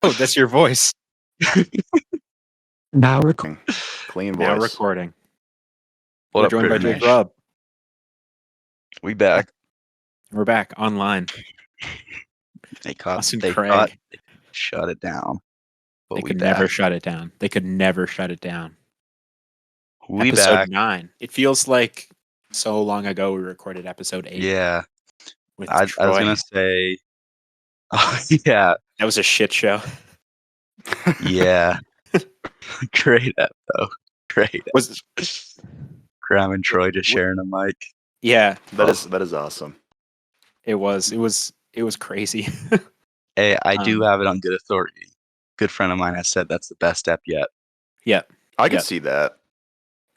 Oh, that's your voice. Now recording. Clean voice. Now recording. What We're up, joined by Critter? Jake Robb. We back. We're back online. They caught. Us and They Craig. caught. Shut it down. But They we could back. never shut it down. They could never shut it down. We Episode back. 9. It feels like so long ago we recorded episode 8. Yeah. With I was Troy. gonna say. Oh, yeah. That was a shit show. Yeah. Great ep, though. Great. Was Graham and Troy just sharing a mic. yeah, That is awesome. it was crazy. Hey, I do have it on good authority. Good friend of mine has said that's the best ep yet. Yeah. I can Yeah. see that.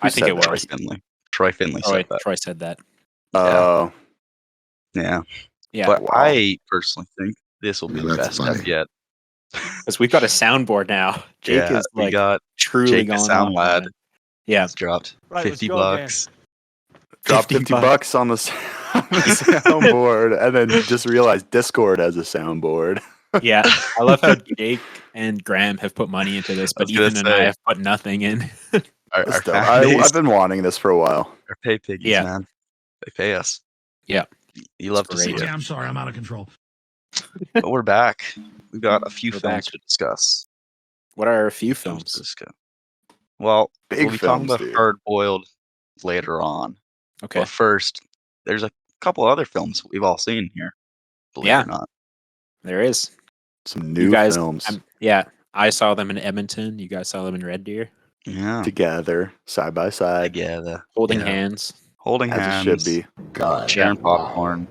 I think it said that? was. Troy Finley said that. Troy said that. Oh, Yeah. Yeah. But Wow. I personally think this will be the That's best ep funny. yet. Because we've got a soundboard now. Jake Yeah, is we like got truly Jake the going Sound on. Lad. Man. Yeah. He's dropped Right, let's 50 go bucks. drop 50 50 bucks on the soundboard, and then just realized Discord has a soundboard. Yeah. I love how Jake and Graham have put money into this, but I was gonna Ethan and I say. have put nothing in. Our That's dope. fan base, I've been wanting this for a while. our pay piggies, Yeah. man. They pay us. Yeah. You love to see great. it. I'm sorry, I'm out of control. But we're back. We've got a few We're films back. to discuss. What are a few Films to films? discuss. Well, Big we'll be talking films, about dude. Hard Boiled later on. Okay. But first, there's a couple other films we've all seen here. Believe Yeah. it or not. There is. Some You new guys, films yeah. I saw them in Edmonton. You guys saw them in Red Deer. Yeah. together, side by side, Together. Holding Yeah. hands. Holding as hands. it should be. God. Sharing popcorn.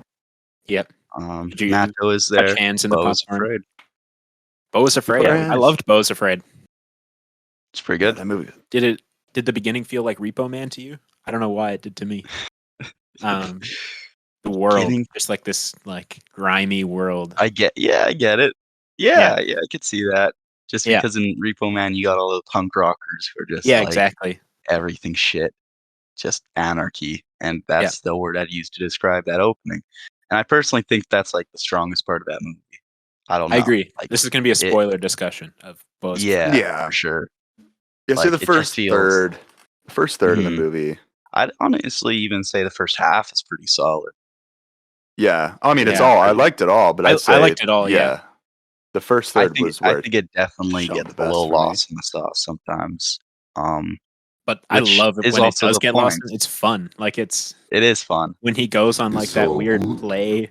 Yep. Did you Nacho is touch there. hands in the Bo's popcorn? afraid. Bo's Afraid. I Friends. loved Bo's Afraid. It's pretty good. That movie. Did the beginning feel like Repo Man to you? I don't know why it did to me. The world, Beginning- just like this, like grimy world. I get it. Yeah, I could see that. Just Yeah. because in Repo Man you got all the punk rockers who are just Yeah, like exactly. everything shit. Just anarchy. And that's the word I'd use to describe that opening. And I personally think that's like the strongest part of that movie. I don't know. I agree. Like, This is going to be a spoiler discussion of Bo's. yeah, Yeah. for sure. Yeah, Like, see it the just first feels- third. The first third of the Mhm. movie. I'd honestly even say the first half is pretty solid. Yeah. I mean, it's Yeah. all. I liked it all, but I I'd say liked it all, yeah. The first I third think was where it definitely shone gets the best a little for me. lost in the sauce sometimes. But I Which love it is when it also does the get lost. point. It's fun. Like it's It is fun. when he goes on like that So weird good. play.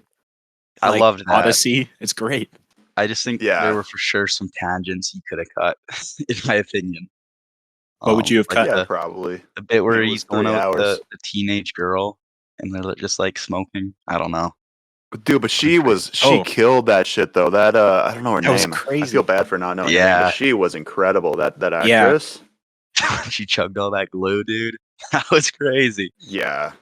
I like, loved that. Odyssey. It's great. I just think Yeah. there were for sure some tangents you could have cut, in my opinion. What would you have cut? yeah, probably. The bit where It was he's going 3 out with hours. the teenage girl and they're just like smoking. I don't know. Dude, but she Oh. killed that shit though. That I don't know her That was name. I crazy. feel bad for not knowing her name, Yeah. but she was incredible. That Yeah. actress. She chugged all that glue, dude. That was crazy. Yeah.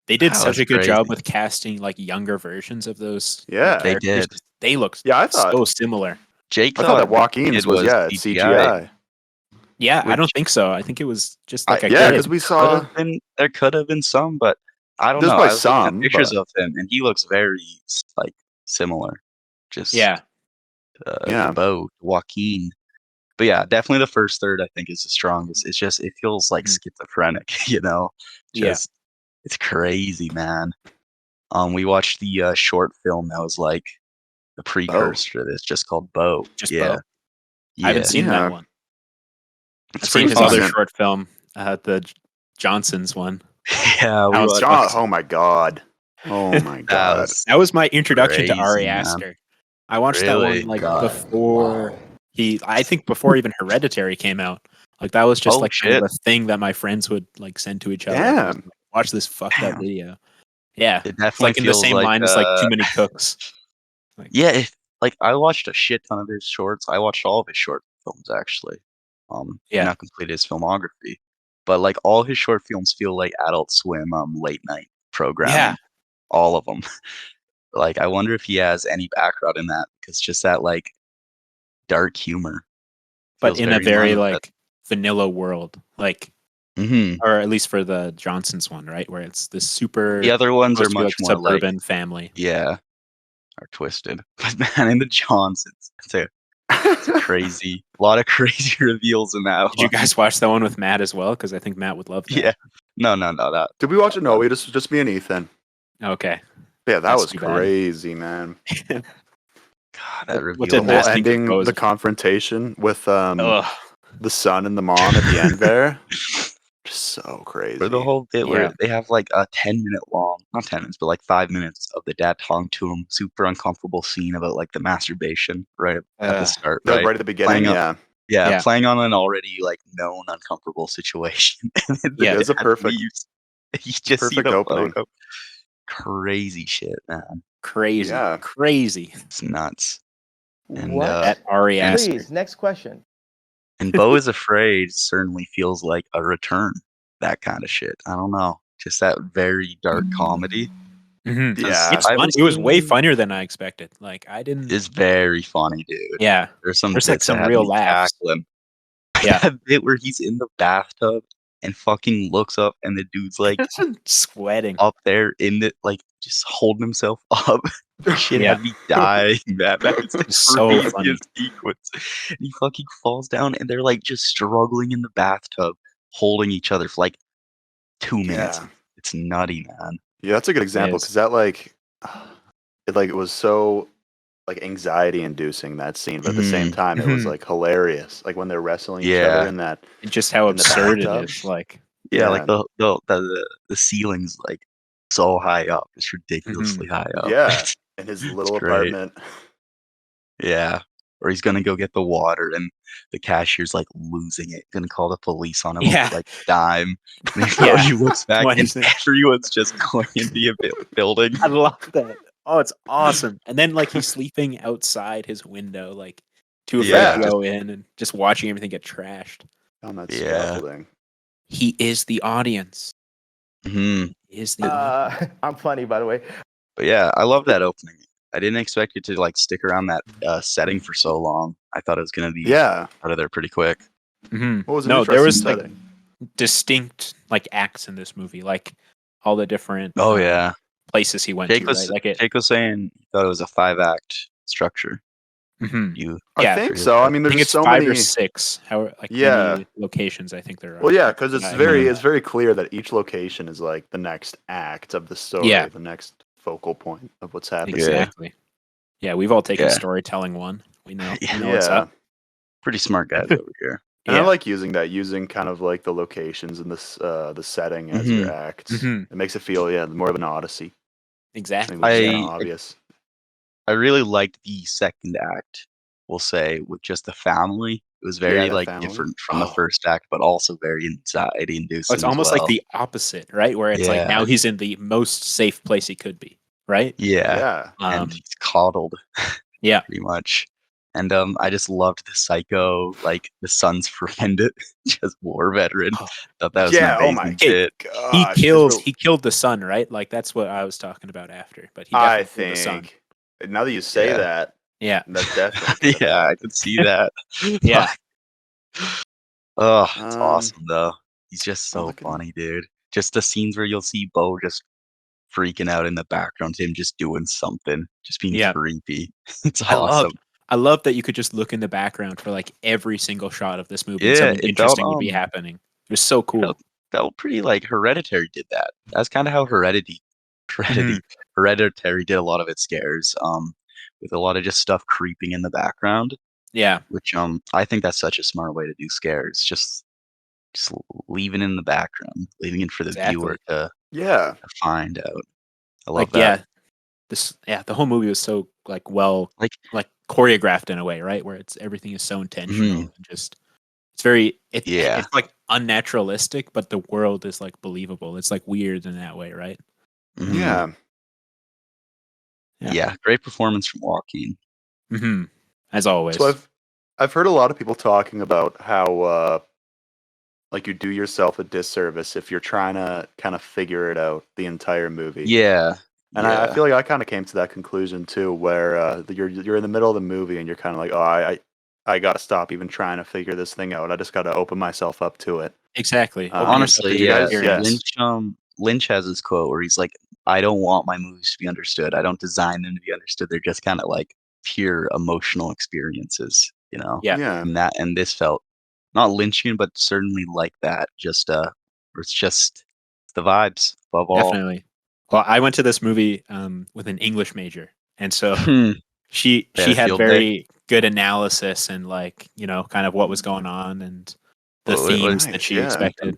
They did That such was a good job crazy. with casting like younger versions of those. Yeah. They characters. did. They looked Yeah, I thought so similar. Jake I thought that Joaquin's it was CGI. Yeah, I don't Which- think so. I think it was just like a Yeah, kid. because we saw There could have been some, but I don't There's know. probably I was looking at some, pictures but- of him, and he looks very like similar. Just Yeah, Yeah. Bo Joaquin. But yeah, definitely the first third I think is the strongest. It's just it feels like Mhm. schizophrenic, you know. Yeah. Just it's crazy, man. We watched the short film that was like the precursor to this, just called Bo. Just yeah. Bo. I haven't seen Yeah. that one. I've It's seen pretty his fun. other short film, the Johnson's one. Yeah, we How's watched- John. Oh my god. Oh my that god. was- That was my introduction to Crazy, Ari man. Aster. I watched Really? that one like God. before Wow. I think before even Hereditary came out. Like that was just Oh, like kind of shit. a thing that my friends would like send to each other. Damn. Like, watch this fucked up Damn. video. Yeah. It It's definitely like in the feels same like, line as like Too Many Cooks. Yeah, like I watched a shit ton of his shorts. I watched all of his short films actually. Yeah. Not completed his filmography, but like all his short films feel like Adult Swim late night programming. Yeah. All of them. Like I wonder if he has any background in that because just that like dark humor. But feels in a in very line with like vanilla world. Like it. Mhm. or at least for the Johnson's one, right? Where it's this super The other ones are supposed to be, much like, more like suburban family. yeah, are twisted. But man, in the Johnsons, it's a It's crazy. A lot of crazy reveals in that Did you one. guys watch that one with Matt as well? Because I think Matt would love that. Yeah. No. That. Did we watch it? No, we just me and Ethan. Okay. Yeah, that That's was too bad. crazy, man. God, that reveal. What did The Matt whole think of ending, Bo's the effect? confrontation with Ugh. the son and the mom at the end there. Just so crazy. For the whole bit where Yeah. they have like a 10-minute long, not 10 minutes, but like 5 minutes of the dad talking to him, super uncomfortable scene about like the masturbation right at the start, No, right? right at the beginning, Playing up- yeah. Yeah. Playing on an already like known uncomfortable situation. And then Yeah. the It's a dad perfect- leaves. You just see perfect the opening. photo. Crazy shit, man. Crazy. Yeah. Crazy. It's nuts. And What? That Ari Aster. Please, next question. and Beau is Afraid certainly feels like a return. That kind of shit. I don't know. Just that very dark comedy. Mhm. Yeah. It's fun. It was way funnier than I expected. Like I didn't. It's very funny, dude. Yeah. There's some There's, like, bits that some had real me laughs. cackling. Yeah. That bit where he's in the bathtub and fucking looks up and the dude's like Sweating. up there in the like just holding himself up. Shit Yeah. had me dying, man. That was the So craziest funny. sequence. And he fucking falls down and they're like just struggling in the bathtub, holding each other for like 2 minutes. Yeah. It's nutty, man. Yeah, that's a good example is. because that it was so like anxiety inducing, that scene, but at the same time it was Mhm. like hilarious. Like when they're wrestling each Yeah. other in that. And just how In the absurd it bathtub. is. Like Yeah, like the ceiling's like so high up. It's ridiculously high up. Yeah, in his It's little great. apartment. Yeah. Or he's gonna go get the water and the cashier's like losing it, gonna call the police on him Yeah. for like a dime. And Yeah. he looks back What and is it? everyone's just going in the building. I love that. Oh, it's awesome. And then like he's sleeping outside his window, like too afraid Yeah. to go in and just watching everything get trashed. On that Yeah. scaffolding. He is the audience. Hmm. He is the audience. I'm funny, by the way. But yeah, I love that opening. I didn't expect it to like stick around that setting for so long. I thought it was gonna be Yeah. out of there pretty quick. Mhm. What was an No, there was interesting like setting. distinct like acts in this movie, like all the different Oh yeah. places he went Jake to, was right? Like it. Jake was saying he thought it was a 5-act structure. Mhm. You Yeah, I think so. I mean, I there's think it's so 5 many. or 6. How like Yeah. many locations I think there are. Well, yeah, because it's I very remember it's very clear that each location is like the next act of the story, Yeah. the next focal point of what's happening. Exactly. Yeah, we've all taken Yeah. storytelling one. We know. Yeah. We know what's Yeah. up. pretty smart guys over here. And Yeah. I like using kind of like the locations and the setting as your acts. Mhm. It makes it feel more of an odyssey. I Exactly. think which is I- kind of obvious. I really liked the second act, we'll say, with just the family. It was very the like family. different from the Oh. first act, but also very anxiety inducing. It's almost like the opposite, right? Where it's like Yeah. now he's in the most safe place he could be, right? yeah. Yeah. And he's coddled Yeah. pretty much. And I just loved the psycho, like the son's friend, just war veteran. Oh. Thought that was Yeah, an oh amazing my bit. Gosh, He killed the son, right? Like that's what I was talking about after. But he I definitely killed the son. think now that you say Yeah. that, Yeah. that definitely. could have Yeah, I happened. could see that. Yeah. Oh, it's Um, awesome though. He's just so looking- funny, dude. Just the scenes where you'll see Bo just freaking out in the background, him just doing something, just being Yeah. creepy. It's I awesome. love that you could just look in the background for like every single shot of this movie and Yeah, something it felt, interesting would be happening. It was so cool. Felt pretty like Hereditary did that. That's kind of how Hereditary did a lot of its scares, with a lot of just stuff creeping in the background, Yeah. which I think that's such a smart way to do scares. Just leaving in the background, leaving it for the viewer to Yeah. find out. I love Like that. the whole movie was so like Like- choreographed in a way, right? Where everything is so intentional and just it's very Yeah. it's like unnaturalistic, but the world is like believable. It's like weird in that way, right? Mhm. Yeah. Yeah. Yeah, great performance from Joaquin. Mm-hmm. As always. So I've heard a lot of people talking about how like you do yourself a disservice if you're trying to kind of figure it out the entire movie. Yeah. And I feel like I kind of came to that conclusion too, where you're in the middle of the movie and you're kind of like, oh, I got to stop even trying to figure this thing out. I just got to open myself up to it. Exactly. Uh, Open yourself honestly, to the yeah, experience. Lynch has his quote where he's like, I don't want my movies to be understood. I don't design them to be understood. They're just kind of like pure emotional experiences. you know. Yeah. Yeah. And this felt not Lynchian, but certainly like that. Just it's just the vibes above all. Definitely. Well, I went to this movie with an English major, and so she They had a had field day? very good analysis and like kind of what was going on and the What- themes that nice, she yeah. expected.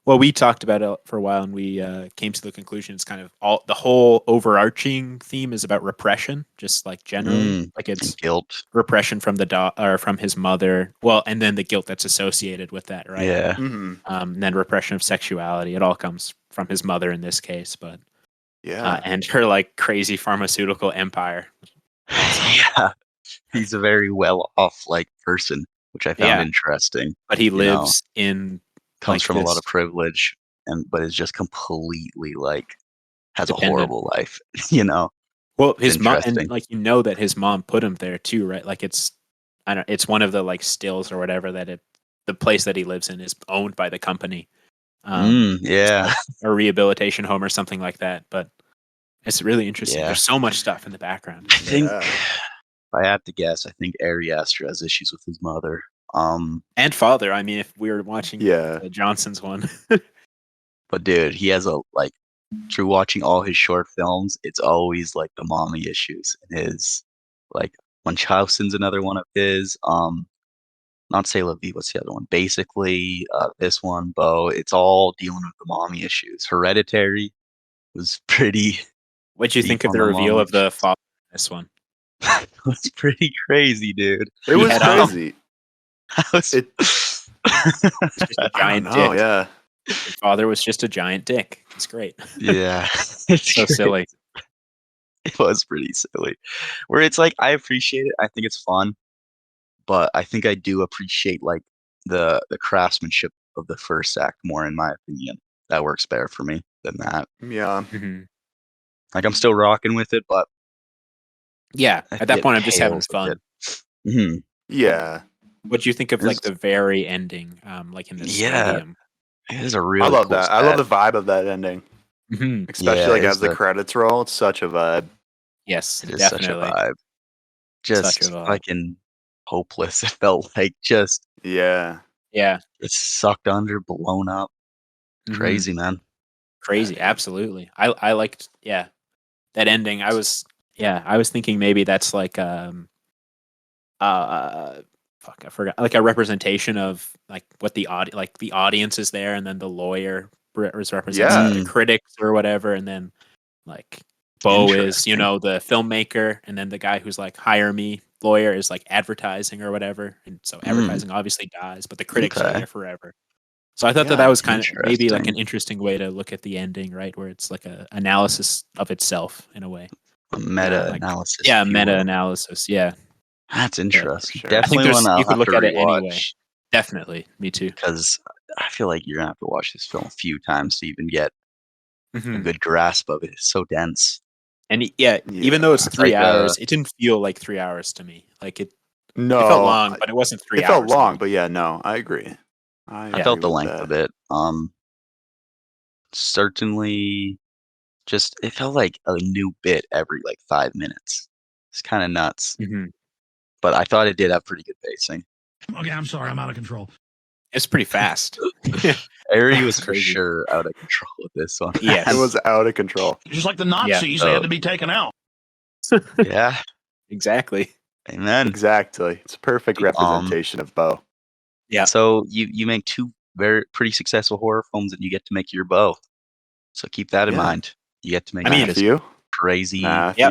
Well, we talked about it for a while, and we came to the conclusion it's kind of the whole overarching theme is about repression, just like generally, like it's and guilt. repression from or from his mother. Well, and then the guilt that's associated with that, right? Yeah. Mm-hmm. And then repression of sexuality. It all comes from his mother in this case, but Yeah. and her like crazy pharmaceutical empire. Yeah. He's a very well off like person, which I found interesting. But he You know, lives in comes like from a lot this- of privilege but is just completely like has a Dependent. horrible life, you know. Well, his mom, interesting. and like that his mom put him there too, right? Like it's one of the like stills or whatever that the place that he lives in is owned by the company. Yeah. Like a rehabilitation home or something like that. But it's really interesting. Yeah. There's so much stuff in the background. I think Yeah. if I had to guess, I think Ari Aster has issues with his mother. And father. I mean, if we were watching Yeah. the Johnson's one, But dude, he has a like through watching all his short films, it's always like the mommy issues in his like Munchausen's another one of his. Not Say La Vie, what's the other one? Basically, this one, Bo, it's all dealing with the mommy issues. Hereditary was pretty what'd you deep think of on the the reveal mommy of the issues. father in this one? was pretty crazy, dude. It was had, crazy. It, It's just a I don't giant know. dick. Yeah. His father was just a giant dick. It's great. yeah. It's So great. silly. It was pretty silly. Where it's like I appreciate it. I think it's fun. But I think I do appreciate like the craftsmanship of the first act more, in my opinion. That works better for me than that. Yeah. Mhm. Like I'm still rocking with it, but Yeah, I at think that it point, I'm just having pales a fun. bit. Mhm. Yeah. What do you think of like It's- the very ending, like in the Yeah. stadium? It is a really I love cool that. I love set. the vibe of that ending, Mhm. especially Yeah, like it's as the the- credits roll. It's such a vibe. Yes, It is definitely. such a vibe. Such a Just vibe. fucking hopeless. It felt like just Yeah. Yeah, it's sucked under, blown up. Mhm. Crazy, man. Crazy. dude. Absolutely. I liked that ending. I was thinking maybe that's like fuck, I forgot, like a representation of like what the audience is there, and then the lawyer represents Yeah. like, the critics or whatever, and then like Bo is Interesting. the filmmaker, and then the guy who's like hire me lawyer is like advertising or whatever, and so advertising obviously dies, but the critics are Okay. there forever. So I thought that Yeah, was kind of maybe like an interesting. interesting way to look at the ending, right? Where it's like a analysis of itself in a way. A meta Like, analysis. yeah, if you meta will. analysis. Yeah. That's interesting. sure. I think Definitely one I'll you could have look to at it anyway. rewatch Definitely. Me too. because I feel like you're gonna have to watch this film a few times to even get a Mhm. good grasp of it. It's so dense. And even though it's It's 3 like, hours, it didn't feel like 3 hours to me. Like it No. felt long, but it wasn't 3 It hours. felt long, but yeah, no, I agree. I I felt agree the with length that. of it. Certainly, just it felt like a new bit every like 5 minutes. It's kind of nuts, Mhm. but I thought it did have pretty good pacing. Okay, I'm sorry, I'm out of control. It's pretty fast. Ari was It's for crazy. sure out of control with this one. Yes. It was out of control. Just like the Nazis, they Oh. had to be taken out. Yeah, Exactly. amen. Exactly. It's a perfect representation of Bo. Yeah. So you make two pretty successful horror films, and you get to make your bow. So keep that in Yeah. mind. You get to make I mean, this Matthew. crazy. Matthew.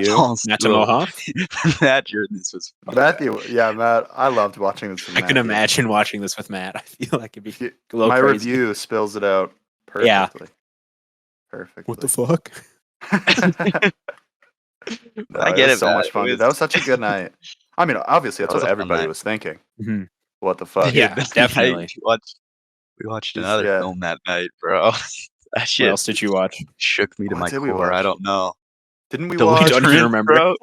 Matt Mohoff. Matt, this was fun. Matthew. Yeah, Matt. I loved watching this with I Matthew. can imagine watching this with Matt. I feel like it'd be He- a little My crazy. review spills it out Yeah. perfectly. Perfectly. What the fuck? No, I it get was it, so Matt. much fun, dude. That was such a good night. I mean, obviously, That that's was what a fun everybody night. was thinking. Mhm. What the fuck? Yeah, That definitely. night, we watched Just- another yeah. film that night, bro. That What shit else did you watch? shook me to What my did we core. I watch? don't know. Didn't we Don't watch? even Deliverance, remember. bro.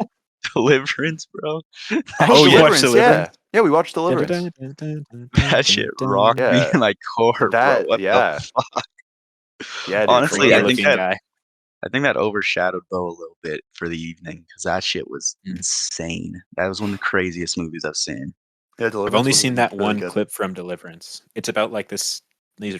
Deliverance, bro. Oh, you watched Deliverance, Deliverance? Yeah, we watched Deliverance. That shit rocked me Yeah. in my core, That, bro. What yeah. the fuck? Yeah, dude. Honestly, Creepy I Deliverance. think looking that guy. I think that overshadowed Bo a little bit for the evening because that shit was Mm. insane. That was one of the craziest movies I've seen. Yeah, I've Deliverance only was seen that really one good. clip from Deliverance. It's about like these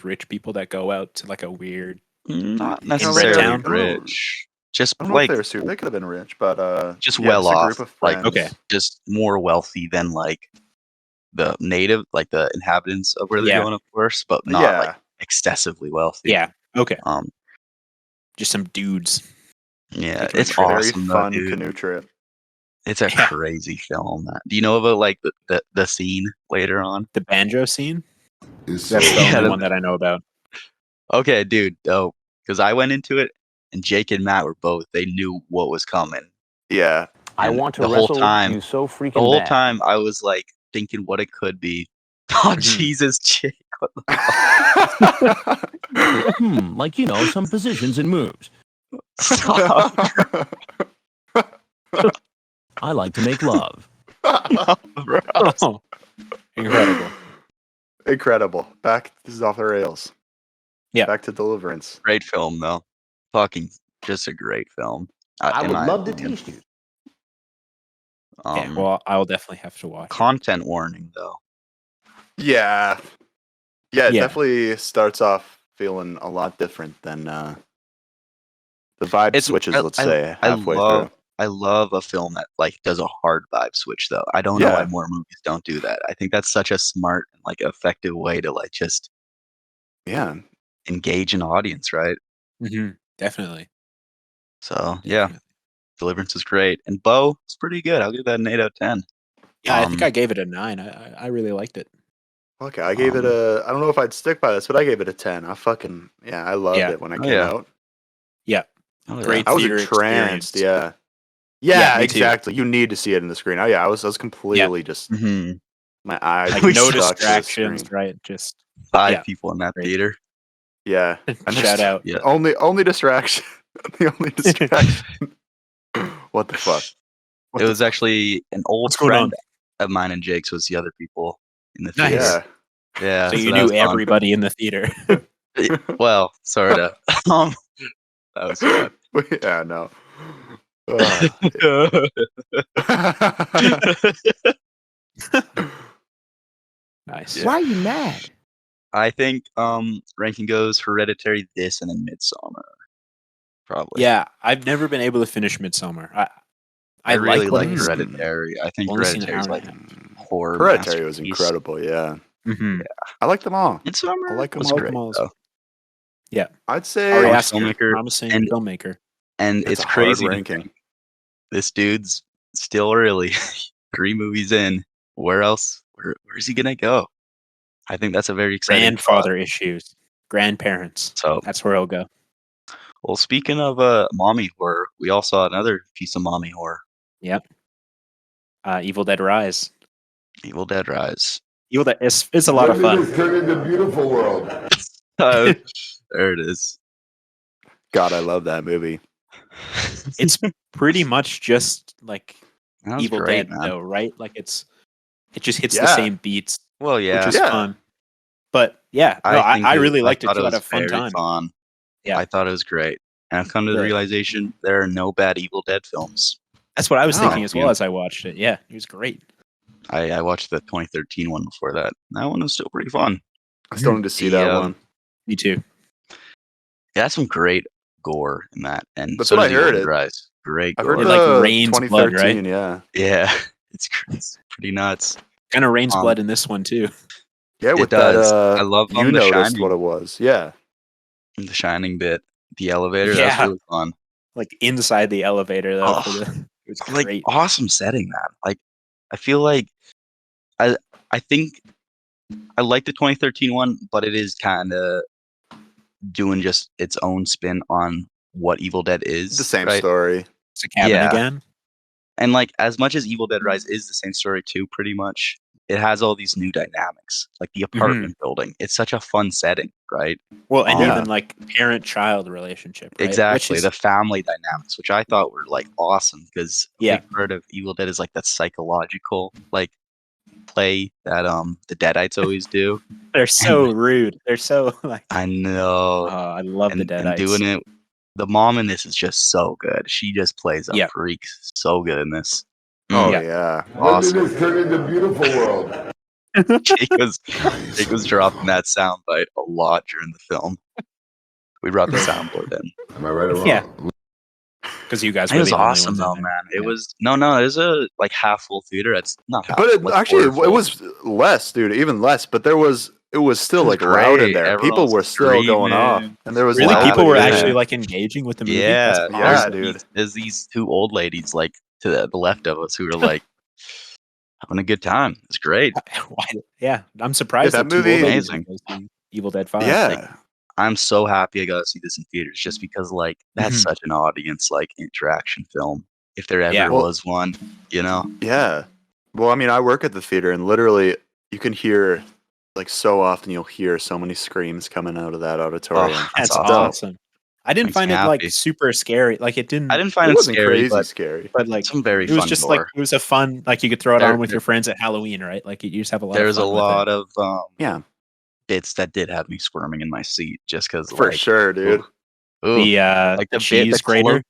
rich people that go out to like a weird. Not Red necessarily Town? rich. Just I don't know if like they were super. They could have been rich, but just yeah, well just a off. group of Like friends. Okay. just more wealthy than like the native, like the inhabitants of where they're Yeah. going, of course, but not like excessively wealthy. Yeah. Okay. Um. Just some dudes. Yeah, Taking a it's trip. Very awesome though, fun dude. canoe trip. It's a Yeah. crazy film. Do you know about like the scene later on? The banjo scene. Is That's so the only Yeah, one that I know about. Okay, dude. Oh, because I went into it, and Jake and Matt were both. They knew what was coming. Yeah. I And want to the whole wrestle time, you so freaking the whole bad. time I was like thinking what it could be. Oh Mhm. Jesus, Jake! What the Like, you know, some positions and moves. Stop. I like to make love. Bro. Oh, incredible. Incredible. This is off the rails. Yeah. Back to Deliverance. Great film though. Fucking just a great film. I in would my love to opinion. taste you. Okay, well, I will definitely have to watch. Content warning though. Yeah. Yeah, it Yeah. definitely starts off feeling a lot different than the vibe switches, let's say, halfway through. I love a film that like does a hard vibe switch though. I don't know why more movies don't do that. I think that's such a smart and like effective way to like just engage an audience, right? Definitely. So yeah, Deliverance is great, and Bo is pretty good. I'll give that an 8 out of 10. Yeah, I think I gave it a 9. I really liked it. Okay, I gave it a. I don't know if I'd stick by this, but I gave it a 10. I loved it when it came out. Yeah, great. I was theater entranced. experience. Yeah, me too. exactly. You need to see it in the screen. Oh yeah, I was completely just my eyes. Like were no stuck to the distractions, screen. right? Just 5 people in that Great. theater. Yeah, shout out. Yeah. Only distraction. The only distraction. What the fuck? It was actually an old What's going friend on? of mine and Jake's was the other people in the Nice. theater. Yeah. Yeah. So you that knew was fun. everybody in the theater. Well, sorta. That was fun. Yeah, no. Nice. Yeah. Why are you mad? I think ranking goes Hereditary, this, and then Midsummer. Probably. Yeah, I've never been able to finish Midsummer. I really what like it is. Hereditary. I think Only seen an Hereditary is hour like and a horror. Hereditary was masterpiece. incredible. Yeah. Mm-hmm. I like them all. Midsummer I like 'em was all. great though. Yeah, I'd say Ari Promising Aster, filmmaker, promising and- filmmaker. And That's it's a hard crazy to ranking. think this dude's still early, 3 movies in. Where else? Where's he gonna go? I think that's a very exciting Grandfather issues, grandparents. So, That's where he'll go. well, speaking of mommy horror, we all saw another piece of mommy horror. Yep. Evil Dead Rise. Evil Dead Rise. Evil Dead. It's a lot of fun. Turn into beautiful world. Oh, there it is. God, I love that movie. It's pretty much just like That was Evil great, Dead, man. though, right? Like it just hits the Yeah. same beats, Well, yeah. which is fun. But yeah, no, I really liked it. thought You it had a was fun very time. fun. Yeah. I thought it was great. And I've come to the Right. realization there are no bad Evil Dead films. That's what I was Oh, thinking as well yeah. as I watched it. Yeah, it was great. I watched the 2013 one before that. That one was still pretty fun. I still need to see The, that one. Me too. It had some great gore in that, and That's so what does I heard. Evil Dead Rise. Great I've gore. heard It, like, the rains blood, 2013. right? Yeah, Yeah, it's pretty nuts. Kind of rains Um, blood in this one too. yeah. With It does. that, I love you The noticed Shining. what it was. Yeah, The Shining bit, the elevator. Yeah. That's really fun. Like inside the elevator though. Oh, It was like great. awesome setting, man. Like I feel like I think I like the 2013 one, but it is kind of doing just its own spin on what Evil Dead is. the same right? story. It's a cabin yeah. again. And like as much as Evil Dead Rise is the same story too, pretty much, it has all these new dynamics, like the apartment building. It's such a fun setting, right? Well, and Yeah. even like parent-child relationship, right? Exactly. Which is, The family dynamics, which I thought were like awesome, because a Yeah. big part of Evil Dead is like that psychological like play that the Deadites always do. they're so rude. They're so like. I know. I love the and Deadites. doing it. The mom in this is just so good. She just plays a Yeah. freak so good in this. Oh Yeah. yeah, When did awesome. this turn into beautiful world? Jake was dropping that soundbite a lot during the film. We brought the soundboard in. Am I right or wrong? Yeah. Because you guys It were was the only awesome ones in though, there. man. It Yeah. was it was a like half full theater. It's not half. But it, like actually, it quarter full. was less, dude. Even less. But it was still It was like loud in great. there. Everyone People was were still going off, screaming, and there was Really, people were laughing. actually Yeah. like engaging with the movie. Yeah, That's yeah, awesome. dude. There's these two old ladies like to the left of us who were like having a good time. It's great. Yeah, I'm surprised that that two old movie- ladies Amazing. would go see Evil Dead 5. Yeah, Like, I'm so happy I got to see this in theaters just because like that's Mhm. such an audience like interaction film. If there ever Yeah. Well- was one, you know. yeah. Well, I mean, I work at the theater, and literally, you can hear like so often. You'll hear so many screams coming out of that auditorium. That's That's awesome. awesome. I didn't Makes find me it like happy. super scary. Like it didn't. I didn't find It it wasn't scary, crazy scary. But like some very it was fun just gore. like it was a fun. Like you could throw it There- on with there- your friends at Halloween, right? Like you just have a lot. There's of a fun with lot it. of Yeah, bits that did have me squirming in my seat just because for sure, dude. The like the bit, cheese the grater.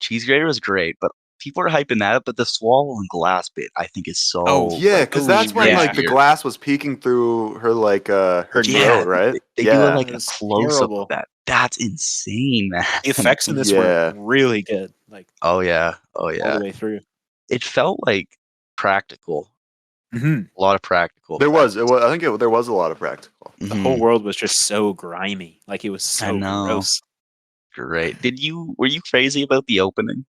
cheese grater was great, but people are hyping that up. But the swallowing glass bit, I think, is so. Oh, Yeah, because that's when yeah. like the glass was peeking through her like her Yeah, throat, right? They do yeah, like It a was close up terrible. of that. That's insane, man. The effects in this Yeah. were really good. Like Oh yeah, all the way through. It felt like practical. Hmm A lot of practical. there was. effects. It was. I think there was a lot of practical. The Mhm. whole world was just so grimy. Like it was so know. gross. Great. Were you crazy about the opening?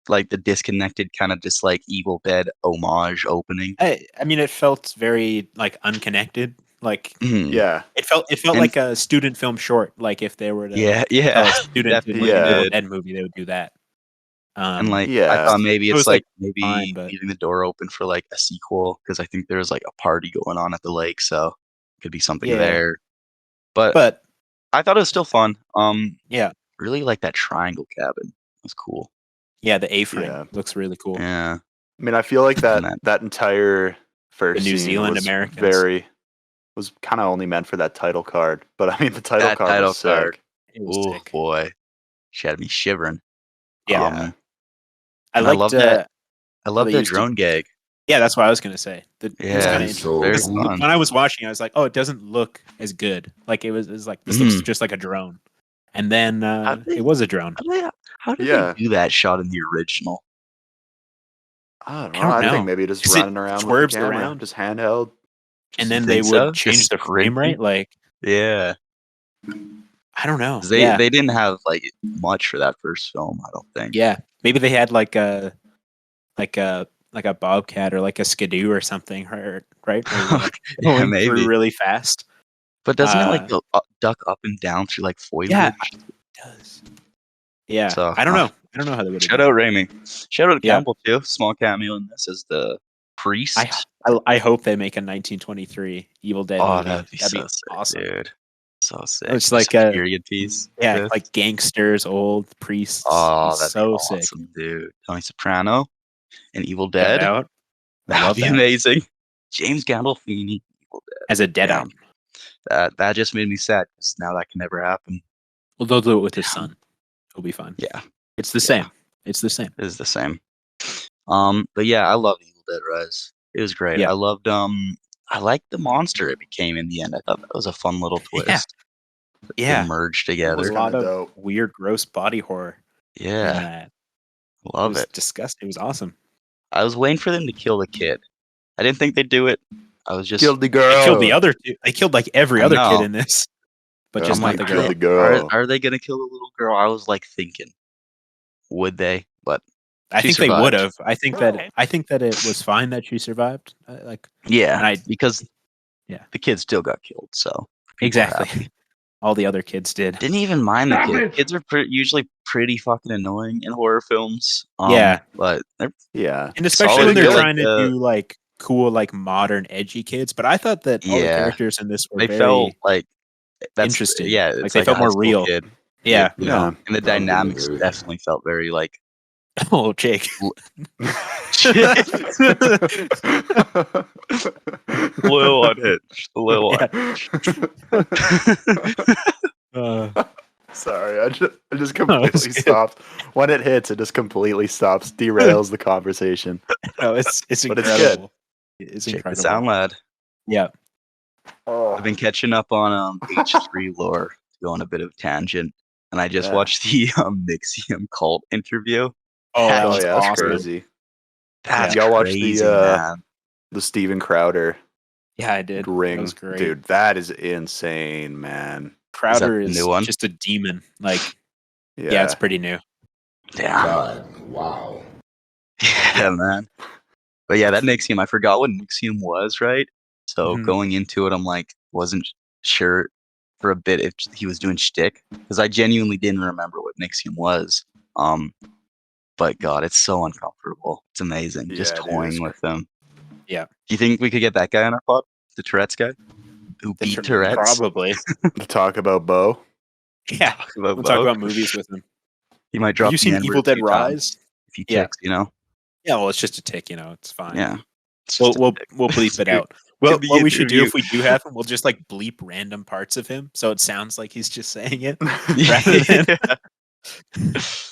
Like the disconnected kind of just like Evil Dead homage opening? I mean, it felt very like unconnected. Like Mhm. Yeah, it felt And- like a student film short. Like if they were to Yeah, tell yeah. a student to Definitely make an Evil did. Dead movie, they would do that. And like I Yeah. thought maybe It it's was, like, maybe fine, but- leaving the door open for like a sequel because I think there's like a party going on at the lake, so could be something Yeah. there. But But I thought it was still fun. yeah, Really like that triangle cabin. It was cool. yeah, the A-frame Yeah. looks really cool. Yeah. I mean, I feel like And that entire first The New scene Zealand was Americans. was kind of only meant for that title card. But I mean, the title That card title was sick. card. It was Oh sick. boy, she had me shivering. Yeah. Um, I and liked love that. I love they the used to- drone gag. Yeah, that's what I was gonna say. It was Yeah, kind of it's interesting. so Very Because cool. fun. when I was watching, I was like, "Oh, it doesn't look as good." Like it was like this looks just like a drone, and then they- it was a drone. How did Yeah. they do that shot in the original? I don't know. I don't I know. think maybe just 'Cause it running around with swerves the camera, around. just handheld. And You then they think would so? change Just the frame rate. sprinting? Like Yeah, I don't know. 'cause they yeah, they didn't have like much for that first film. I don't think. yeah. Maybe they had like a bobcat or like a skidoo or something, right? Where you're, like, Yeah, going maybe. through really fast. But doesn't it like Uh, go duck up and down through like foliage? Yeah, it does. Yeah, So, I don't know. I don't know how they would. Shout out Raimi. Shout out Yeah. Campbell too. Small cameo in this as the priest. I hope they make a 1923 Evil Dead Oh, movie. that'd be so sick, awesome. dude. So sick. It's Just like a a- period piece. Yeah, Yes. like gangsters, old priests. Oh, It's that's so awesome, sick. dude. Tony Soprano and Evil Shout Dead. out. I That'd love be that. amazing. James Gandolfini. Evil Dead. As a dead Damn. eye. That just made me sad because now that can never happen. Well, they'll do it with his Damn. son. He'll be fine. Yeah, It's the Yeah. same. It's the same. it is the same. But yeah, I love Evil Dead Rise. It was great. Yeah. I loved I liked the monster it became in the end. I thought that was a fun little twist. Yeah. They Yeah. merged was There's a together. lot kinda of dope. weird, gross body horror. in Yeah, that. love it was it. disgusting. It was awesome. I was waiting for them to kill the kid. I didn't think they'd do it. I was just Killed the They girl. killed the other two. They killed like every I other know. kid in this, but Oh just my not the God. girl. The girl. Are they gonna kill the little girl? I was like thinking, would they? But I She think they survived. would have. I think that it was fine that she survived. Like yeah, And I- because Yeah. the kid still got killed. So people were exactly, happy. all the other kids did. Didn't even mind the kid. Kids are usually pretty fucking annoying in horror films. Yeah. but they're Yeah. And especially Solid when they're good, trying to uh, do like cool, like modern, edgy kids. But I thought that all the Yeah. characters in this were they very felt like that's interesting. Yeah, Like, it's they like felt a high more school real. Kid, yeah. you know? Yeah. And the dynamics definitely felt very like Oh, Jake. little unhinged, a little. Yeah. Sorry, I just it's completely good. stopped. When it hits, it just completely stops, derails the conversation. No, it's But it's good. incredible. It's Check the incredible. sound lad. Yeah. I've been catching up on H3 lore to go on a bit of a tangent, and I just watched the Nixium cult interview. Oh, that Oh was yeah, that's awesome. crazy. That's Y'all watch crazy, the man. Steven Crowder Yeah, I did. ring, That was great. dude. That is insane, man. Crowder the is new one? just a demon. Like, Yeah, yeah, it's pretty new. Damn. God, wow. Yeah, man. But yeah, that Nixium, I forgot what Nixium was, right? So Mhm. going into it, I'm like, wasn't sure for a bit if he was doing shtick, because I genuinely didn't remember what Nixium was. But God, it's so uncomfortable. It's amazing, just Yeah, dude, toying it's with them. Yeah. Do you think we could get that guy on our pod? The Tourette's guy? Who The beat Tur- Tourette's? Probably. to talk about Bo. Yeah. Talk about We'll talk Bo. about movies with him. He might Have drop you the seen N-word Evil a Dead few times Rise? if he Yeah. ticks, you know? Yeah, well, it's just a tick, It's fine. Yeah. It's We'll just a we'll tick. we'll bleep It's it good. out. Well, Good what we should do interview. if we do have him, we'll just like bleep random parts of him, so it sounds like he's just saying it, rather than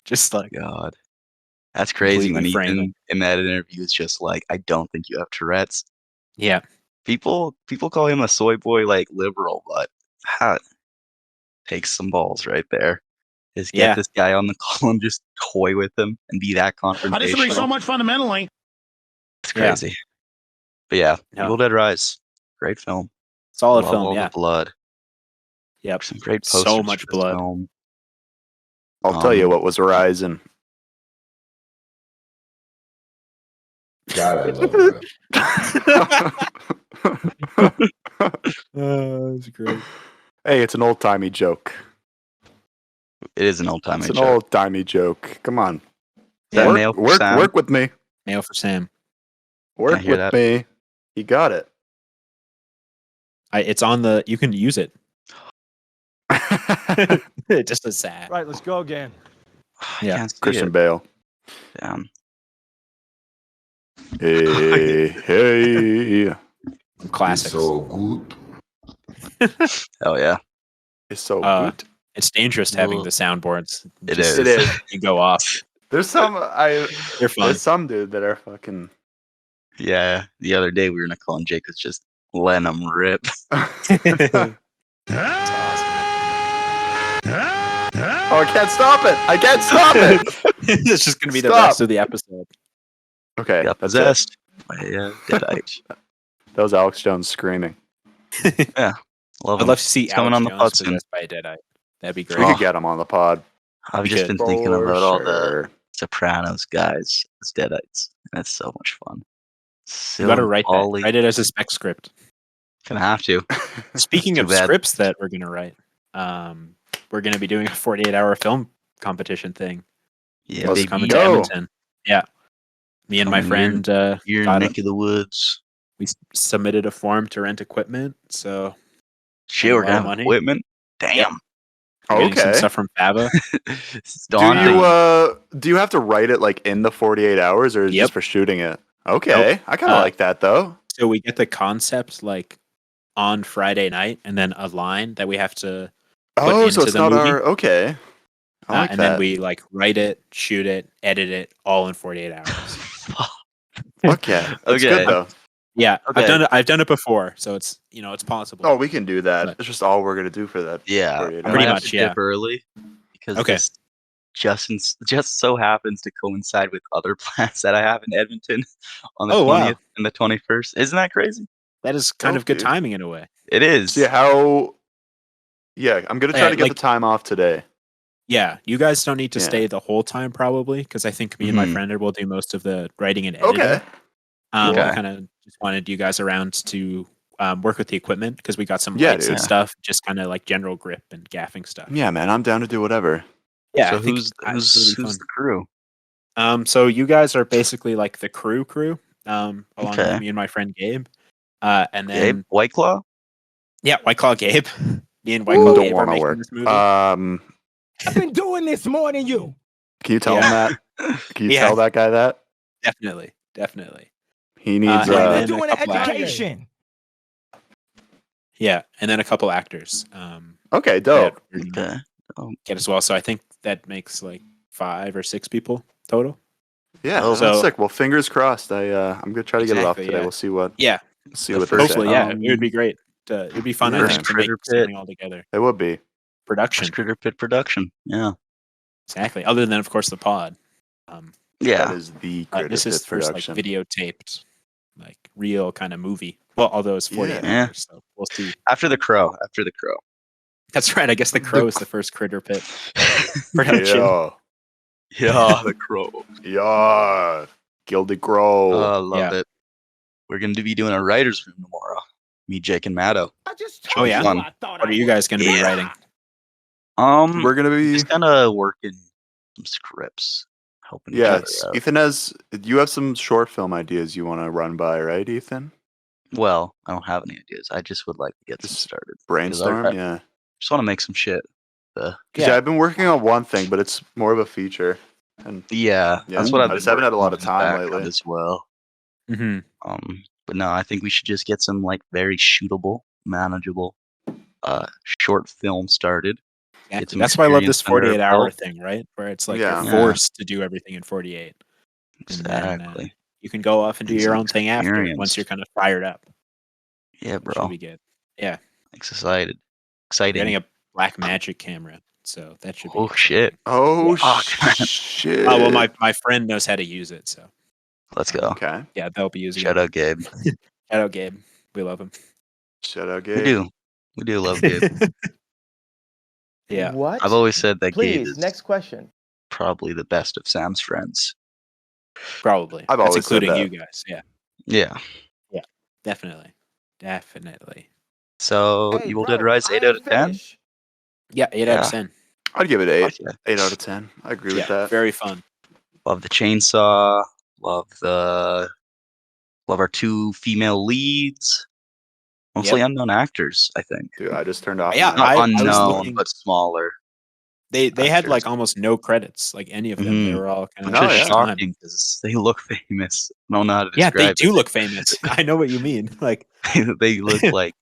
just like God. That's crazy when completely frame it. Ethan in that interview is just like, I don't think you have Tourette's. Yeah, People call him a soy boy like liberal, but that takes some balls right there. Just get Yeah. this guy on the call and just toy with him and be that confrontational. I disagree so much fundamentally. It's Yeah. crazy. But yeah, No. Evil Dead Rise. Great film. solid Love film. all Yeah, the blood. yep. Some great So posters much for this blood. film. I'll tell you what was rising. God, I love that. That's great. Hey, it's an old timey joke. It is an old time It's an joke. old timey joke. Come on. Yeah, work, nail for work, Sam. work with me. Mail for Sam. Work hear with that. me. You got it. It's on the. You can use it. It just a sad. Right, let's go again. I Yeah. can't see Christian it. Bale. Damn. Hey, hey. It's Classics. so good. Oh yeah. It's so Uh, good. It's dangerous having Ugh. the soundboards. It Just- It is. You go off. There's some They're fun. there's some dude that are fucking Yeah. The other day we were in a call and Jake was just letting him rip. Oh, I can't stop it. I can't stop it. It's just gonna be the Stop. rest of the episode. Okay, Got that's it. possessed by Deadite. That was Alex Jones screaming. Love I'd him. love to see He's coming Alex on the Jones pod soon. possessed by a deadite. That'd be We great. could get him on the pod. I've We just could. been thinking about all the Sure. Sopranos guys as Deadites. That's so much fun. You gotta So write that. Pauly- Write it as a spec script. Gonna have to. Speaking Too of bad. scripts that we're gonna write, we're gonna be doing a 48-hour film competition thing. Yeah, Let's It's coming baby. to go. Edmonton. Yeah, me and my Coming friend You're in got neck of the woods. we submitted a form to rent equipment. So Shit, a we're lot gonna of have money. equipment. Damn. we're getting some Okay. stuff from Fava. It's Do daunting. you do you have to write it like in the 48 hours or is it Yep. just for shooting it? Okay. Nope. I kind of like that though. So we get the concept like on Friday night, and then a line that we have to put Oh, into so it's the not movie. our okay. I like and that. then we like write it, shoot it, edit it, all in 48 hours. Okay. That's Okay. good though. Yeah, Okay. I've done it before, so it's it's possible. Oh, we can do that. But- It's just all we're gonna do for that. Yeah, 48 I hours. Pretty might have much, to yeah. dip early because Okay. this just so happens to coincide with other plans that I have in Edmonton on the Oh, 20th wow. and the 21st. Isn't that crazy? That is kind Dope, of good dude. timing in a way. It is. See how Yeah, I'm gonna try Yeah, to get like- the time off today. Yeah, you guys don't need to Yeah. stay the whole time probably, because I think me and my Mhm. friend will do most of the writing and editing. Okay. Okay. I kind of just wanted you guys around to work with the equipment because we got some Yeah, lights and dude. stuff, just kind of like general grip and gaffing stuff. Yeah, man, I'm down to do whatever. Yeah, So I think who's it'll be who's fun. the crew? So you guys are basically like the crew, along Okay. with me and my friend Gabe. And then Gabe, White Claw. yeah, White Claw Gabe. Me and White Claw Don't Gabe are want to making work. this movie. I've been doing this more than you. Can you tell Yeah. him that? Can you Yeah. tell that guy that? Definitely. He needs and uh then doing a an couple actors. education. Yeah, and then a couple actors. Okay, dope. that we're gonna Okay. get as well. So I think that makes like 5 or 6 people total. Yeah, Oh, that's so- sick. Well, fingers crossed. I'm gonna try to get it off Exactly, today. yeah. We'll see what. Yeah, See The what they first- say. Hopefully, yeah, it would be great. It'd be fun, I First think, to make Critterpit. something all together. It would be. Production, First Critterpit production. Yeah. exactly. Other than, of course, the pod. Yeah. That is the This is Critterpit first like production. videotaped, like real kind of movie. Well, although it's 48 Yeah. hours, so we'll see. After the Crow. That's right. I guess the Crow is the first Critterpit production. Yeah. Yeah, the Crow. Yeah. Gildy Crow. Oh, I love it. We're going to be doing a writer's room tomorrow. Me, Jake, and Matto. I just Oh, told yeah? you Fun. I thought What I are you was. guys going to be writing? We're gonna be just kind of working some scripts, helping each other out. Ethan you have some short film ideas you want to run by, right, Ethan? Well, I don't have any ideas. I just would like to get some Just started. Brainstorm, I yeah. just want to make some shit. Yeah, I've been working on one thing, but it's more of a feature. And Yeah, Yeah, that's what I've I been just haven't had a lot of working on time in the background lately. as well. Mm-hmm. But no, I think we should just get some like very shootable, manageable, short film started. Exactly. some That's why I love this experience under our 48-hour belt. thing, right? Where it's like Yeah. you're Yeah. forced to do everything in 48. And then, Exactly. you can go off and do And your some own thing after experience. once you're kind of fired up. Yeah, Which will bro. be good. Yeah. Excited. We're Exciting. getting a black magic camera, so that should be. Oh shit. Oh Fuck. shit. Oh well, my friend knows how to use it, so Let's go. Okay. yeah, they'll be using Shout it. out Gabe. Shout out Gabe. We love him. Shout out We Gabe. do. We do love Gabe. Yeah. What? I've always said that Gabe Please, is next question. probably the best of Sam's friends. Probably. I've That's always said including that. you guys. Yeah. Yeah. Definitely. Definitely. So Hey, Evil bro, Dead Rise I 8 ain't out of 10? finished. Yeah, 8 out of Yeah. 10. I'd give it 8. Fuck yeah. 8 out of 10. I agree with Yeah, that. very fun. Love the chainsaw. Love our 2 female leads. Mostly unknown actors, I think. Dude, I just turned off. Yeah, my Not I was unknown, looking- but smaller. They had actors. like almost no credits, like any of them. They Mhm. were all kind of No, Which is yeah. shocking because they look famous. I don't know how to Yeah, describe they do it. look famous. I know what you mean. Like, They look like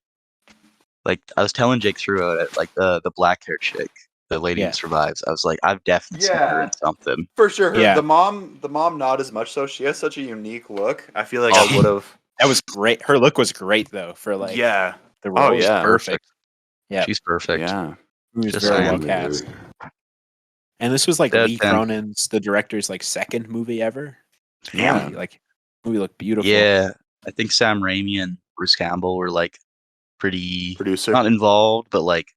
I was telling Jake through it, like the black hair chick, the lady Yeah. who survives. I was like, I've definitely seen her Yeah. in something. For sure. Yeah. The mom not as much, though. She has such a unique look. I feel like Oh. I would have. that was great. Her look was great though for like Yeah. the role. Oh, Was yeah. perfect. Yeah, She's perfect. Yeah. it was Just very saying. well cast. And this was like Dead Lee 10. Cronin's, the director's, like second movie ever. Yeah. Like movie looked beautiful. Yeah, I think Sam Raimi and Bruce Campbell were like pretty Producer. not involved, but like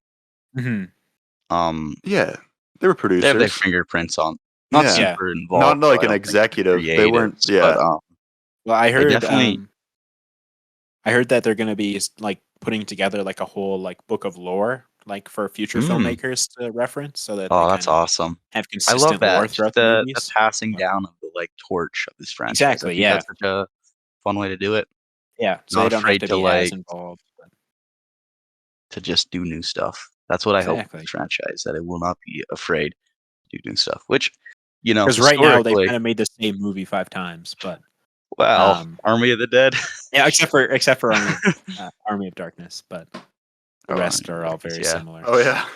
Mhm. Yeah. They were producers. they have their fingerprints on. Not Yeah. super involved. Not like so I an don't think they're executive. They weren't. creatives, Yeah. But, Well, I heard definitely- I heard that they're going to be like putting together like a whole like book of lore, like for future filmmakers to reference, so that oh, they that's kinda awesome. have I consistent love lore that. throughout Just the the movies. passing down of the like torch of this franchise. Exactly, I think yeah. That's such a fun way to do it. Yeah, so Not they don't have afraid to to, be as like, involved. But To just do new stuff. That's what I hope Exactly. for this franchise, that it will not be afraid to do new stuff. Which, you know, because right now they've historically- kind of made the same movie 5 times, but well, Army of the Dead. yeah, except for Army of Darkness, but the Oh, rest Army are of all Darkness, very yeah. similar. Oh yeah.